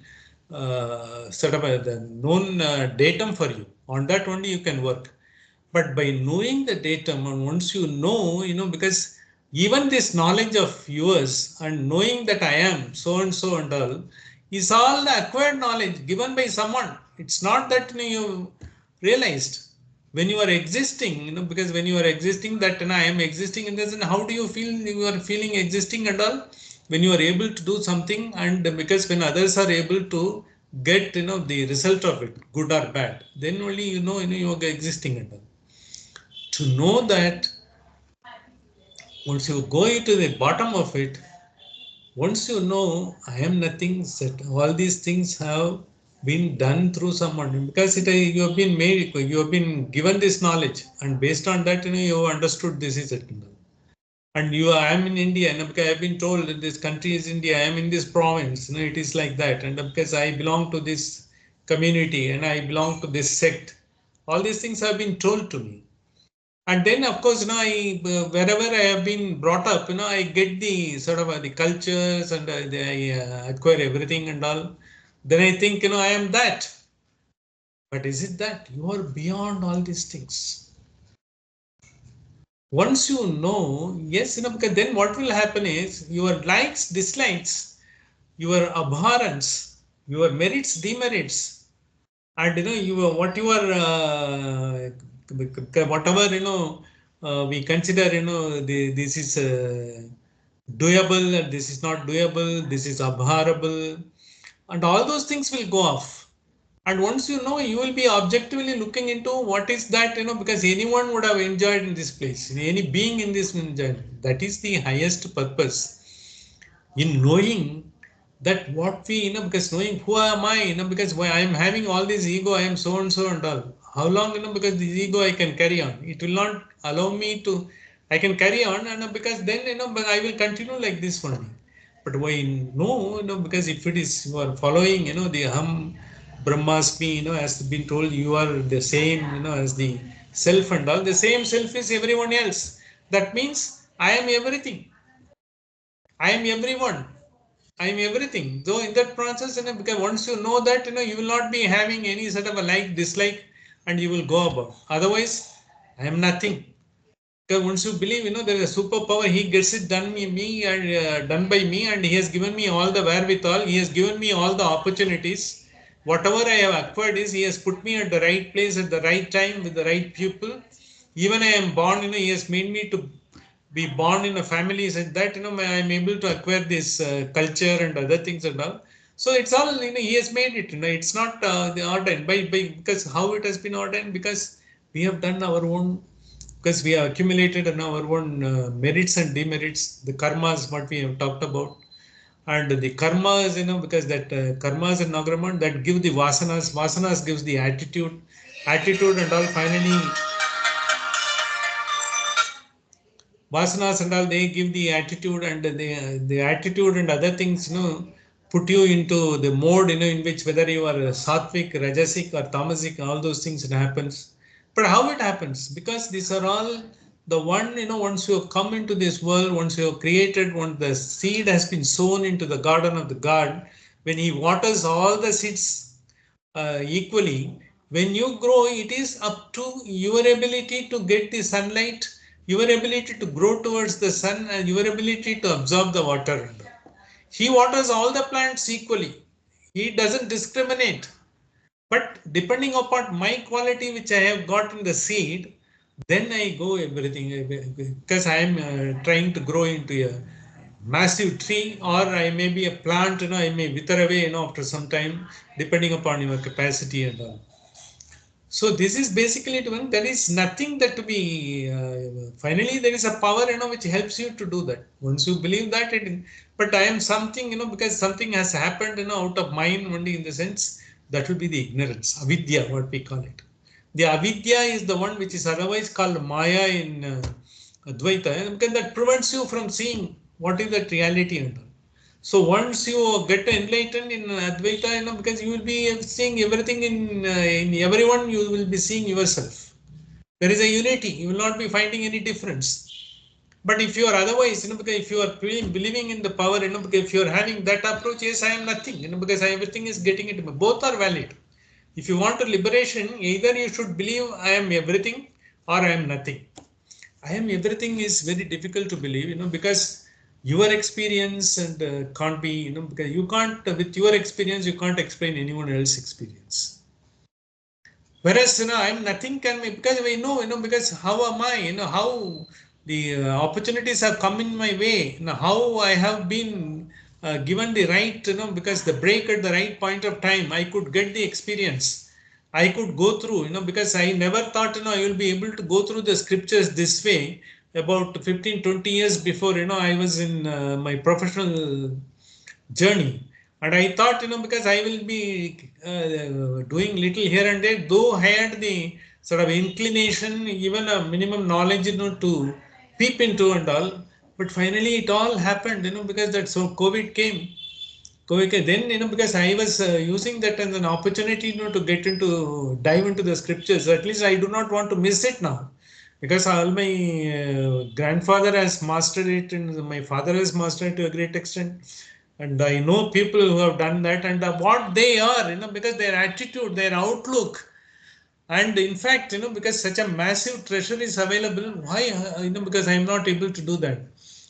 sort of the known datum for you. On that only you can work. But by knowing the datum, and once you know, because even this knowledge of yours and knowing that I am so and all is all the acquired knowledge given by someone. It's not that you realized when you are existing, because when you are existing, that I am existing in this, and how do you feel you are feeling existing and all? When you are able to do something, and because when others are able to get the result of it, good or bad, then only you are existing and all. To know that, once you go into the bottom of it, once you know I am nothing, all these things have been done through someone, because you have been made, you have been given this knowledge, and based on that you have understood this is it. And I am in India, and because I have been told that this country is India, I am in this province, it is like that, and because I belong to this community and I belong to this sect, all these things have been told to me. And then, of course, wherever I have been brought up, I get the sort of the cultures, and I acquire everything and all. Then I think, I am that. But is it that? You are beyond all these things. Once you know, yes, because then what will happen is your likes, dislikes, your abhorrence, your merits, demerits, and what you are whatever we consider this is doable, this is not doable, this is abhorrible, and all those things will go off. And once you know, you will be objectively looking into what is that, because anyone would have enjoyed in this place, any being in this enjoyed. That is the highest purpose in knowing that what we, because knowing who am I, because why I am having all this ego, I am so and so and all. How long, because this ego I can carry on. It will not allow me to, I can carry on, and because then, but I will continue like this only. But why no, because if it is you are following, the Brahmasmi, as been told, you are the same, as the self and all. The same self is everyone else. That means I am everything. I am everyone. I am everything. Though in that process, because once you know that, you will not be having any sort of a like, dislike, and you will go about. Otherwise, I am nothing. Because once you believe, there is a superpower, he gets it done me and done by me, and he has given me all the wherewithal. He has given me all the opportunities. Whatever I have acquired is he has put me at the right place at the right time with the right people. Even I am born, he has made me to be born in a family such that I am able to acquire this culture and other things and all. So it's all he has made it. It's not the ordained by because how it has been ordained, because we have done our own, because we have accumulated in our own merits and demerits, the karmas what we have talked about, and the karmas, because that karmas and nagraman that give the vasanas gives the attitude and all. Finally, vasanas and all, they give the attitude, and the attitude and other things, put you into the mode, in which whether you are sattvic, rajasic or tamasic, all those things it happens. But how it happens? Because these are all the one, once you come into this world, once you are created, once the seed has been sown into the garden of the God, when he waters all the seeds equally, when you grow, it is up to your ability to get the sunlight, your ability to grow towards the sun, and your ability to absorb the water. He waters all the plants equally. He doesn't discriminate. But depending upon my quality, which I have got in the seed, then I go everything, because I am trying to grow into a massive tree, or I may be a plant, I may wither away, after some time, depending upon your capacity and all. So this is basically to there is nothing that to be finally there is a power, which helps you to do that. Once you believe that it, but I am something, because something has happened, out of mind only, in the sense that will be the ignorance, avidya, what we call it. The avidya is the one which is otherwise called maya in Advaita, because that prevents you from seeing what is that reality and all. So once you get enlightened in Advaita, because you will be seeing everything in everyone, you will be seeing yourself. There is a unity. You will not be finding any difference. But if you are otherwise, because if you are believing in the power, because if you are having that approach, yes, I am nothing, because everything is getting into me. Both are valid. If you want a liberation, either you should believe I am everything or I am nothing. I am everything is very difficult to believe, because your experience and can't be, because you can't, with your experience, you can't explain anyone else's experience. Whereas, I'm nothing can be, because we know, because how am I, how the opportunities have come in my way, how I have been given the right, because the break at the right point of time, I could get the experience. I could go through, because I never thought, I will be able to go through the scriptures this way. About 15, 20 years before, I was in my professional journey. And I thought, because I will be doing little here and there, though I had the sort of inclination, even a minimum knowledge, to peep into and all. But finally, it all happened, because that so COVID came. COVID came. Then, because I was using that as an opportunity, to get into dive into the scriptures. At least I do not want to miss it now, because all my grandfather has mastered it, and my father has mastered it to a great extent, and I know people who have done that, and what they are, because their attitude, their outlook, and in fact, because such a massive treasure is available, why, because I am not able to do that.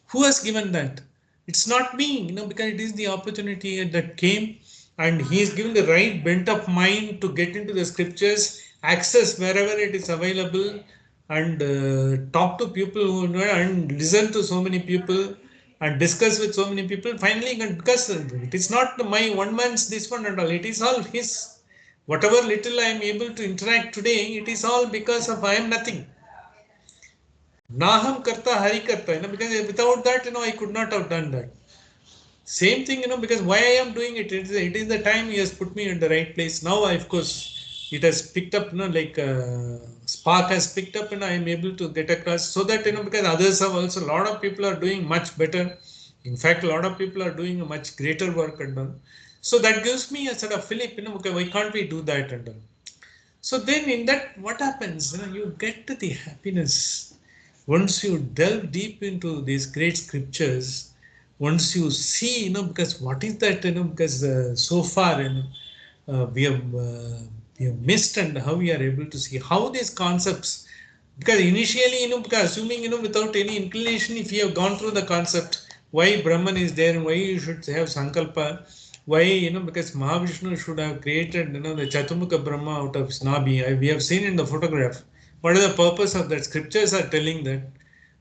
Who has given that? It's not me, because it is the opportunity that came, and he is given the right bent of mind to get into the scriptures, access wherever it is available, and talk to people who know, and listen to so many people, and discuss with so many people. Finally, because it is not my one man's this one and all, it is all his. Whatever little I am able to interact today, it is all because of I am nothing. Naham karta hari karta, because without that, I could not have done that. Same thing, because why I am doing it, it is the time he has put me in the right place. Now, of course, it has picked up, like spark has picked up and I am able to get across so that, because others have also, a lot of people are doing much better. In fact, a lot of people are doing a much greater work and all. So that gives me a sort of Philip, okay, why can't we do that and all? So then in that, what happens? You get to the happiness. Once you delve deep into these great scriptures, once you see, because what is that, because so far, we have missed and how we are able to see how these concepts, because initially, because assuming, without any inclination, if you have gone through the concept, why Brahman is there and why you should have Sankalpa, why, because Mahavishnu should have created, the Chaturmukha Brahma out of Snabi. We have seen in the photograph. What is the purpose of that? Scriptures are telling that.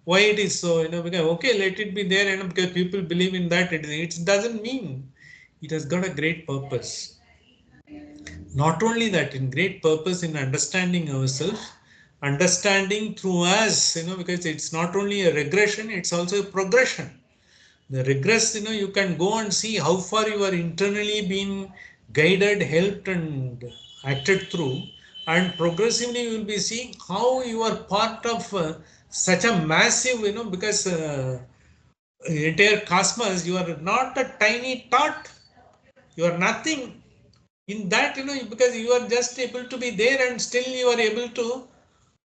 Why it is so, because, okay, let it be there, because people believe in that. It doesn't mean it has got a great purpose. Not only that, in great purpose in understanding ourselves, understanding through us, because it's not only a regression, it's also a progression. The regress, you can go and see how far you are internally being guided, helped, and acted through, and progressively you will be seeing how you are part of such a massive, because entire cosmos, you are not a tiny tot, you are nothing. In that, because you are just able to be there and still you are able to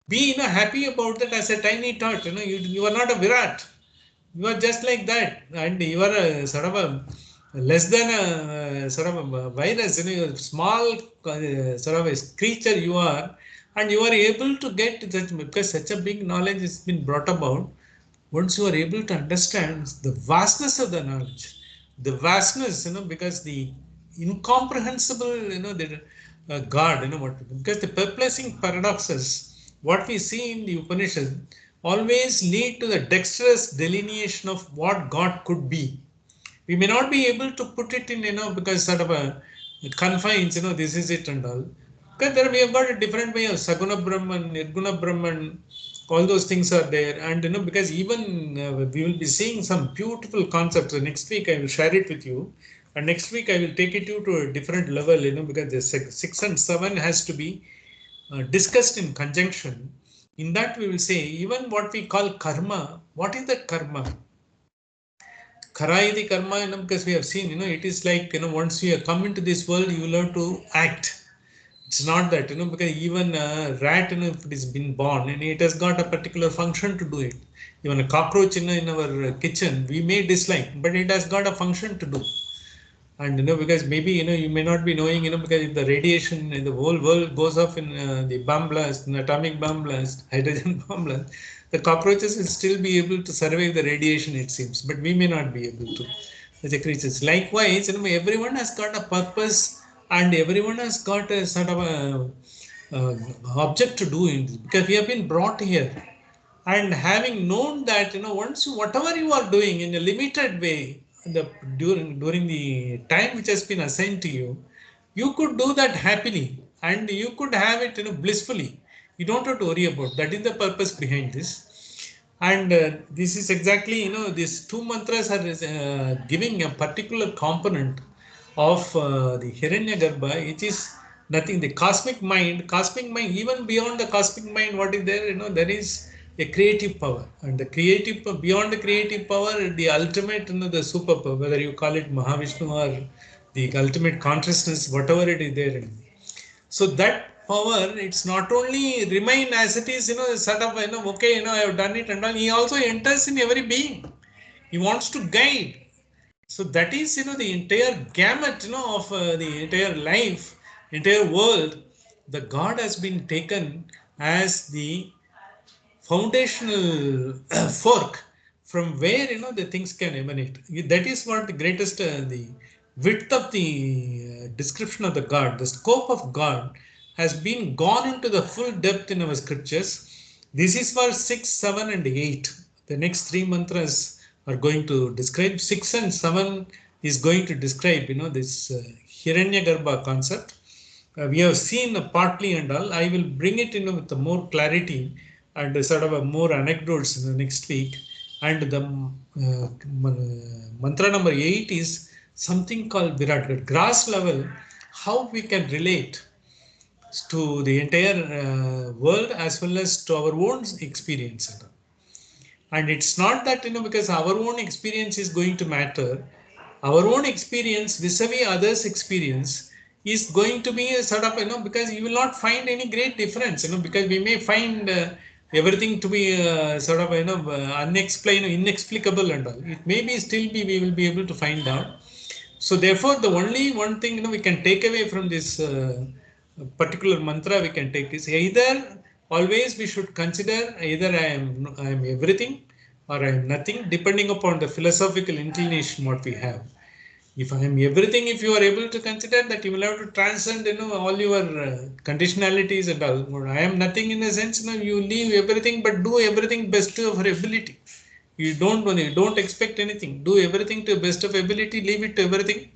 be, happy about that as a tiny tot, you are not a Virat. You are just like that, and you are a sort of a less than a sort of a virus, you are small sort of a creature you are, and you are able to get such, because such a big knowledge has been brought about. Once you are able to understand the vastness of the knowledge, the vastness, because the incomprehensible, the God, because the perplexing paradoxes, what we see in the Upanishad, always lead to the dexterous delineation of what God could be. We may not be able to put it in, because sort of a confines, this is it and all. Because there we have got a different way of Saguna Brahman, Nirguna Brahman, all those things are there. And, because even we will be seeing some beautiful concepts. So next week I will share it with you. And next week I will take it to a different level, because the 6 and 7 has to be discussed in conjunction. In that we will say, even what we call karma, what is that karma? Karaidi karma, because we have seen, it is like, once you come into this world, you learn to act. It's not that, because even a rat, if it has been born and it has got a particular function to do it. Even a cockroach in our kitchen, we may dislike, but it has got a function to do. And, because maybe, you may not be knowing, because if the radiation in the whole world goes off in the bomb blast, an atomic bomb blast, hydrogen bomb blast, the cockroaches will still be able to survive the radiation, it seems, but we may not be able to. The creatures. Likewise, everyone has got a purpose and everyone has got a sort of a object to do in this, because we have been brought here. And having known that, once whatever you are doing in a limited way, during the time which has been assigned to you, you could do that happily and you could have it, blissfully. You don't have to worry about that. Is the purpose behind this. And this is exactly, these two mantras are giving a particular component of the Hiranyagarbha. It is nothing. The cosmic mind, even beyond the cosmic mind, what is there? There is a creative power, and the creative, beyond the creative power, the ultimate, the superpower, whether you call it Mahavishnu or the ultimate consciousness, whatever it is there. So that power, it's not only remain as it is, sort of, okay, I have done it and all. He also enters in every being. He wants to guide. So that is, the entire gamut, of the entire life, entire world. The God has been taken as the foundational fork from where, the things can emanate. That is what the greatest, the width of the description of the God, the scope of God has been gone into the full depth in our scriptures. This is for 6, 7 and 8. The next 3 mantras are going to describe. 6 and 7 is going to describe, this Hiranyagarbha concept. we have seen partly and all. I will bring it in with more clarity and sort of a more anecdotes in the next week. And the mantra number 8 is something called Virat, at grass level, how we can relate to the entire world as well as to our own experience. And it's not that, because our own experience is going to matter. Our own experience vis-a-vis others' experience is going to be a sort of, because you will not find any great difference, because we may find everything to be sort of, unexplained, inexplicable and all. It may be still be, we will be able to find out. So therefore, the only one thing, we can take away from this particular mantra we can take is either always we should consider either I am everything or I am nothing, depending upon the philosophical inclination what we have. If I am everything, if you are able to consider that, you will have to transcend, all your conditionalities and all. I am nothing in a sense, you leave everything, but do everything best to your ability. You don't expect anything. Do everything to the best of ability. Leave it to everything.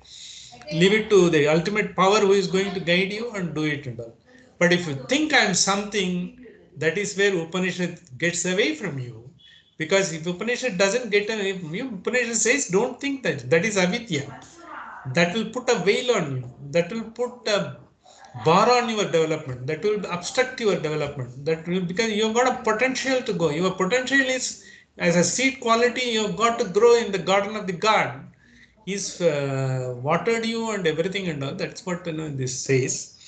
Leave it to the ultimate power who is going to guide you and do it and all. But if you think I am something, that is where Upanishad gets away from you. Because if Upanishad doesn't get away from you, Upanishad says don't think that. That is avidya. That will put a veil on you. That will put a bar on your development. That will obstruct your development. That will, because you've got a potential to go. Your potential is as a seed quality. You've got to grow in the garden of the God. He's watered you and everything and all. That's what this says.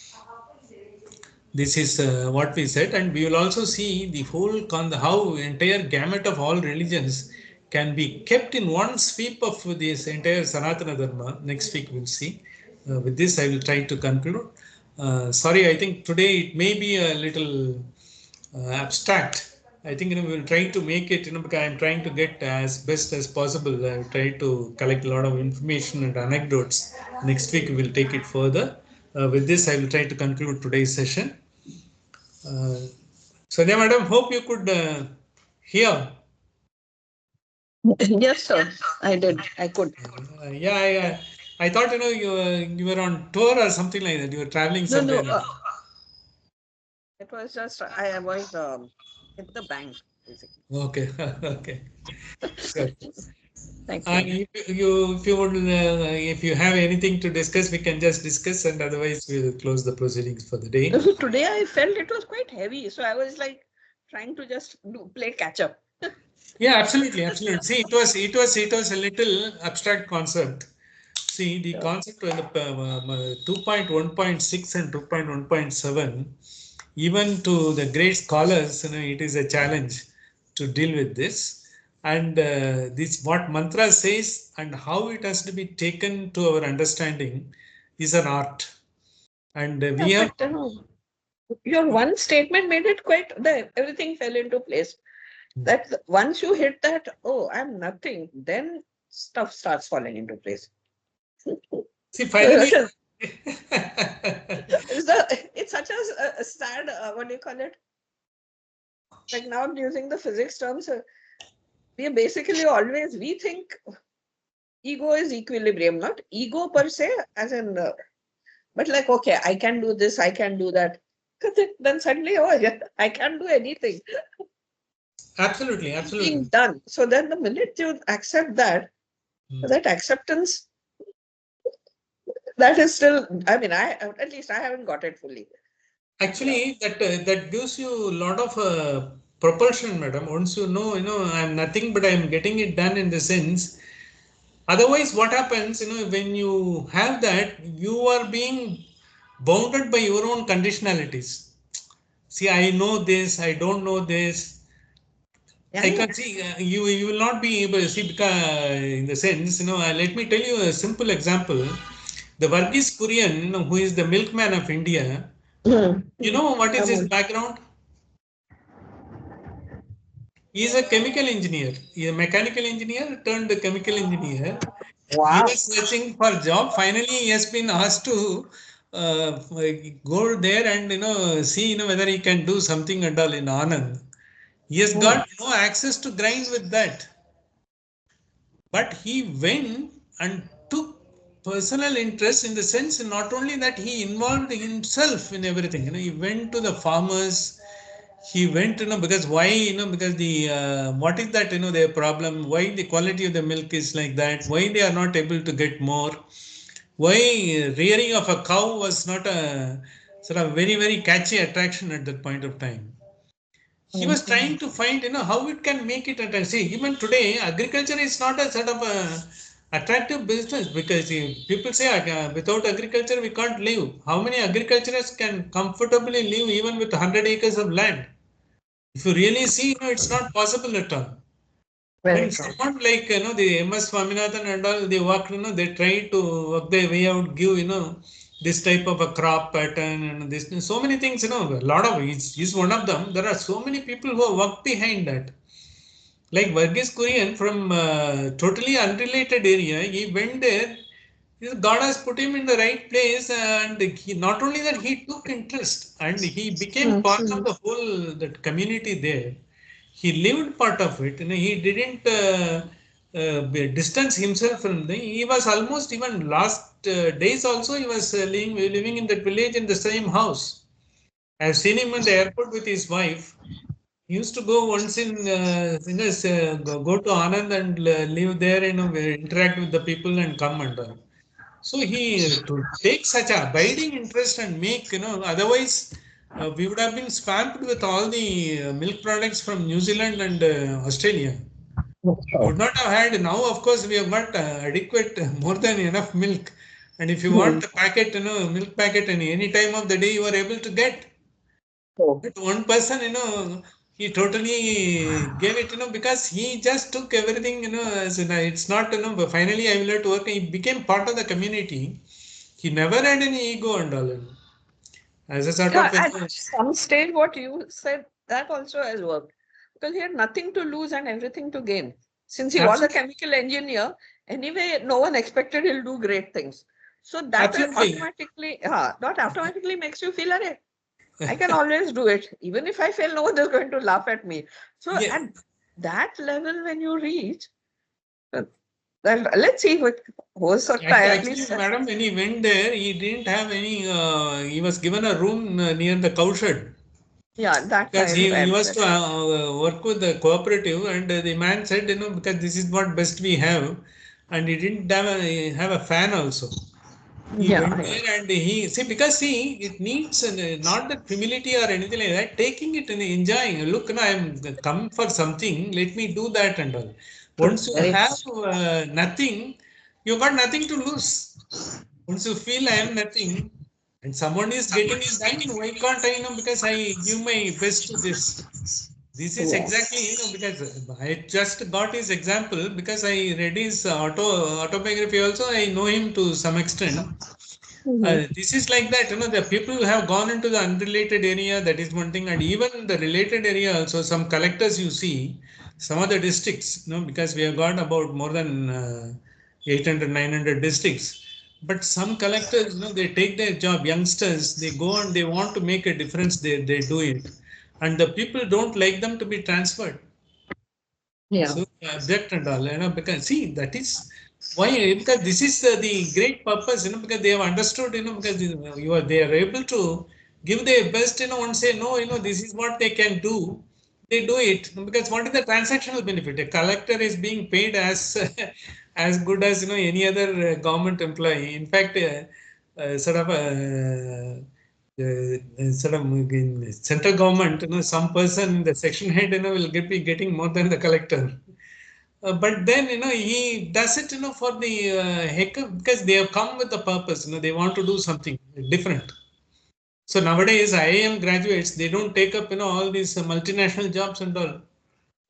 This is what we said, and we will also see the whole how entire gamut of all religions can be kept in one sweep of this entire Sanatana Dharma. Next week we'll see. With this, I will try to conclude. Sorry, I think today it may be a little abstract. I think we will try to make it. Because I am trying to get as best as possible. I will try to collect a lot of information and anecdotes. Next week we will take it further. With this, I will try to conclude today's session. Sandhya madam, hope you could hear. Yes, sir. I did. I could. Yeah, I thought you were on tour or something like that. You were traveling No, no. somewhere. It was just I was in the bank basically. Okay, okay. Good. Thank And you. if you have anything to discuss, we can just discuss, and otherwise we'll close the proceedings for the day. Today I felt it was quite heavy, so I was like trying to just play catch up. Yeah, absolutely, absolutely. See, it was a little abstract concept. See, the Sure. concept of the 2.1.6 and 2.1.7, even to the great scholars, it is a challenge to deal with this. And this what mantra says and how it has to be taken to our understanding is an art. And we Yeah, have. but your one statement made it quite everything fell into place. That once you hit that, oh, I'm nothing, then stuff starts falling into place. See, finally. It's such a sad, what do you call it? Like now I'm using the physics terms. We basically always, we think ego is equilibrium, not ego per se, as in, but like, okay, I can do this, I can do that. Then suddenly, oh, yeah, I can't do anything. Absolutely, It's being absolutely. done. So then the minute you accept that, that acceptance, that is still, I mean, at least I haven't got it fully. Actually, that gives you a lot of propulsion, madam. Once I'm nothing, but I'm getting it done in the sense. Otherwise, what happens, when you have that, you are being bounded by your own conditionalities. See, I know this, I don't know this. Yeah, I yeah. can see you will not be able to see, because in the sense, let me tell you a simple example. The Varghese Kurian, who is the milkman of India, you know what is his background? He is a chemical engineer. He is a mechanical engineer turned chemical engineer. He Wow. was searching for job. Finally, he has been asked to go there and see whether he can do something and all in Anand. He has got no access to grind with that, but he went and took personal interest in the sense not only that he involved himself in everything. He went to the farmers. He went, because why, because the what is that, their problem? Why the quality of the milk is like that? Why they are not able to get more? Why rearing of a cow was not a sort of very very catchy attraction at that point of time? He was trying to find, how it can make it attractive. See, even today, agriculture is not a sort of a attractive business because people say without agriculture we can't live. How many agriculturists can comfortably live even with 100 acres of land? If you really see, it's not possible at all. Very When true. someone like, the N.S.Ramachandran and all, they work, they try to work their way out, give, this type of a crop pattern and this, so many things, a lot of, he's one of them. There are so many people who work behind that. Like Varghese Kurian from totally unrelated area, he went there. God has put him in the right place, and he not only that he took interest and he became part of the whole that community there. He lived part of it. He didn't distance himself from them. He was almost even last days also. He was living in that village in the same house. I've seen him in the airport with his wife. He used to go once in, go to Anand and live there, interact with the people and come and all. So he to take such a abiding interest and make, otherwise we would have been swamped with all the milk products from New Zealand and Australia. We would not have had. Now, of course, we have got adequate, more than enough milk. And if you want a packet, milk packet, any time of the day, you are able to get. But one person, he totally gave it, because he just took everything, as it's not, but finally I will have to work. He became part of the community. He never had any ego and all. As a sort Yeah, of, at some stage, what you said, that also has worked. Because he had nothing to lose and everything to gain. Since he was a absolutely, chemical engineer, anyway, no one expected he'll do great things. So that absolutely. automatically, that automatically makes you feel, "Arey, I can always do it. Even if I fail, no one is going to laugh at me." So Yeah. at that level, when you reach, then let's see what was at Actually, least. madam, when he went there, he didn't have any, he was given a room near the cow shed. Yeah, that Because I he read. was to work with the cooperative, and the man said, because this is what best we have, and he didn't have a fan also. He went Yeah, there and he see, because see, it needs not that humility or anything like that. Taking it and enjoying. Look, I'm come for something. Let me do that and all. true. Once you Very have nothing, you got nothing to lose. Once you feel I am nothing, and someone is getting it done, why can't I? Because I give my best to this. This is exactly, yes. because I just got his example because I read his autobiography also. I know him to some extent. This is like that, the people who have gone into the unrelated area, that is one thing, and even the related area also, some collectors you see, some of the districts, because we have got about more than 800, 900 districts. But some collectors, they take their job, youngsters, they go and they want to make a difference, they do it. And the people don't like them to be transferred. Yeah. So object and all, because see, that is why, because this is the great purpose, because they have understood, because they are able to give their best, and say, no, this is what they can do. They do it because what is the transactional benefit? A collector is being paid as as good as any other government employee. In fact, sort of in central government, some person, the section head, will be getting more than the collector. But then, he does it, for the heck of, because they have come with a purpose, they want to do something different. So nowadays, IIM graduates, they don't take up, all these multinational jobs and all.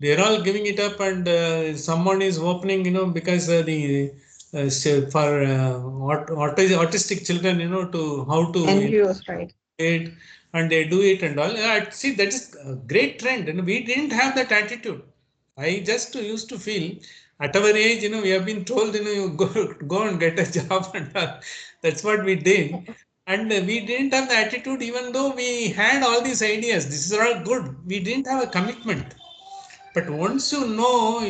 They're all giving it up, and someone is opening, because the for autistic children, to how to NGOs, right? it, and they do it and all. See, that is a great trend. We didn't have that attitude. I just used to feel at our age, we have been told, you go and get a job, and that's what we did. And we didn't have the attitude, even though we had all these ideas. This is all good. We didn't have a commitment. But once you know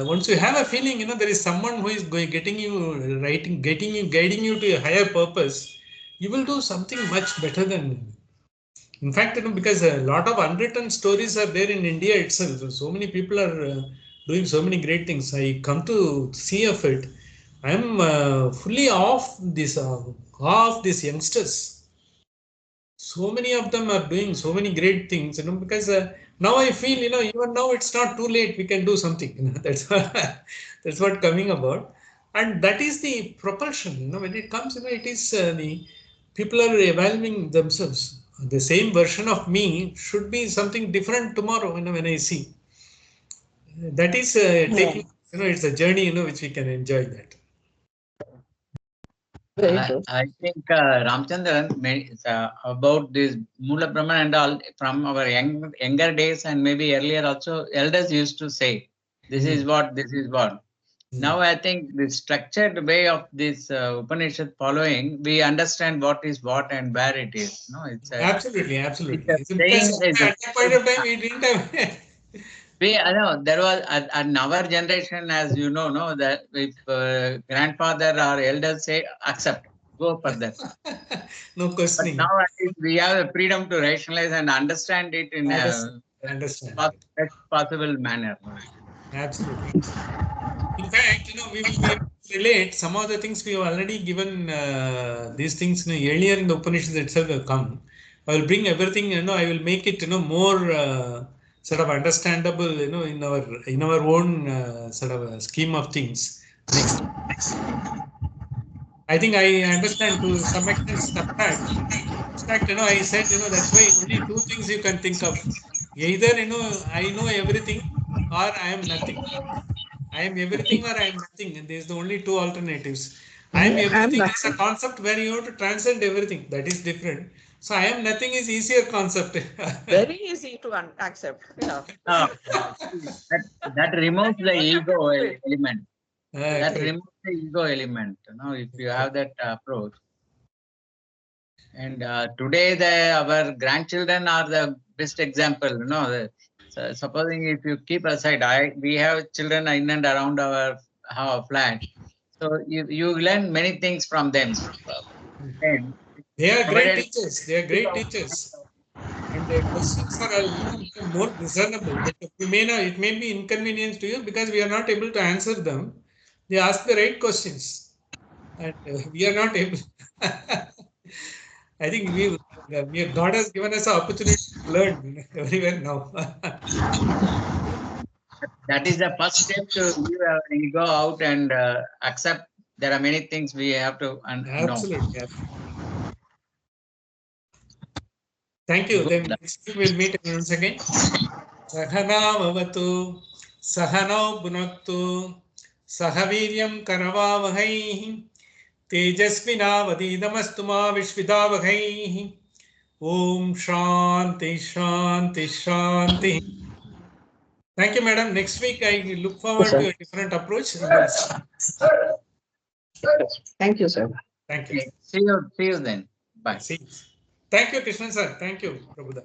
once you have a feeling, there is someone who is getting you guiding you to a higher purpose, you will do something much better than. In fact, because a lot of unwritten stories are there in India itself. So many people are doing so many great things. I come to see of it. I am fully off these youngsters. So many of them are doing so many great things, because now I feel, even now it's not too late. We can do something. That's that's what coming about, and that is the propulsion. When it comes, it is the people are evaluating themselves. The same version of me should be something different tomorrow. When I see that is taking, it's a journey, which we can enjoy that. Very true. I think Ramchandran about this Mula Brahman and all from our younger days and maybe earlier also, elders used to say, this is what, this is what. Now I think the structured way of this Upanishad following, we understand what is what and where it is. No, it's Absolutely. it's Because saying at that point of time we didn't have. I know there was in our generation, as you know, no, that if grandfather or elders say accept, go for that. No But questioning. now at least we have the freedom to rationalize and understand it in Understand. best possible manner. No? Absolutely. In fact, we will be able to relate some of the things we have already given. These things, earlier in the Upanishads itself have come. I will bring everything. I will make it, more sort of understandable. In our own sort of scheme of things. Next, I think I understand to some extent. Subtract. Abstract, I said, that's why only two things you can think of. Either, I know everything, or I am nothing. I am everything or I am nothing. And there's the only two alternatives. I am I'm everything is a nothing. concept where you have to transcend everything. That is different. So I am nothing is easier concept. Very easy to accept. Yeah. No, that removes the ego element. That Correct. removes the ego element. If you have that approach. And today, our grandchildren are the best example. So supposing if you keep aside, we have children in and around our flat. So you learn many things from them. Then, They are great provided teachers. They are great teachers. And their questions are more discernible. But it may be inconvenience to you because we are not able to answer them. They ask the right questions. And we are not able. I think God has given us an opportunity to learn everywhere now. that is the first step to leave our ego out and accept there are many things we have to know. Absolutely. Thank you. Then Good. next week we'll meet once again. Sahana Vavatu, Sahano Bunaktu, Sahaviryam Karavavahai, Tejasvinavadidamastuma Vishvidavahai. Om Shanti Shanti Shanti. Thank you, madam. Next week I look forward to a different approach. Thank you, sir. Thank you. See you then. Bye. See. Thank you, Krishnan sir. Thank you, Prabhuda.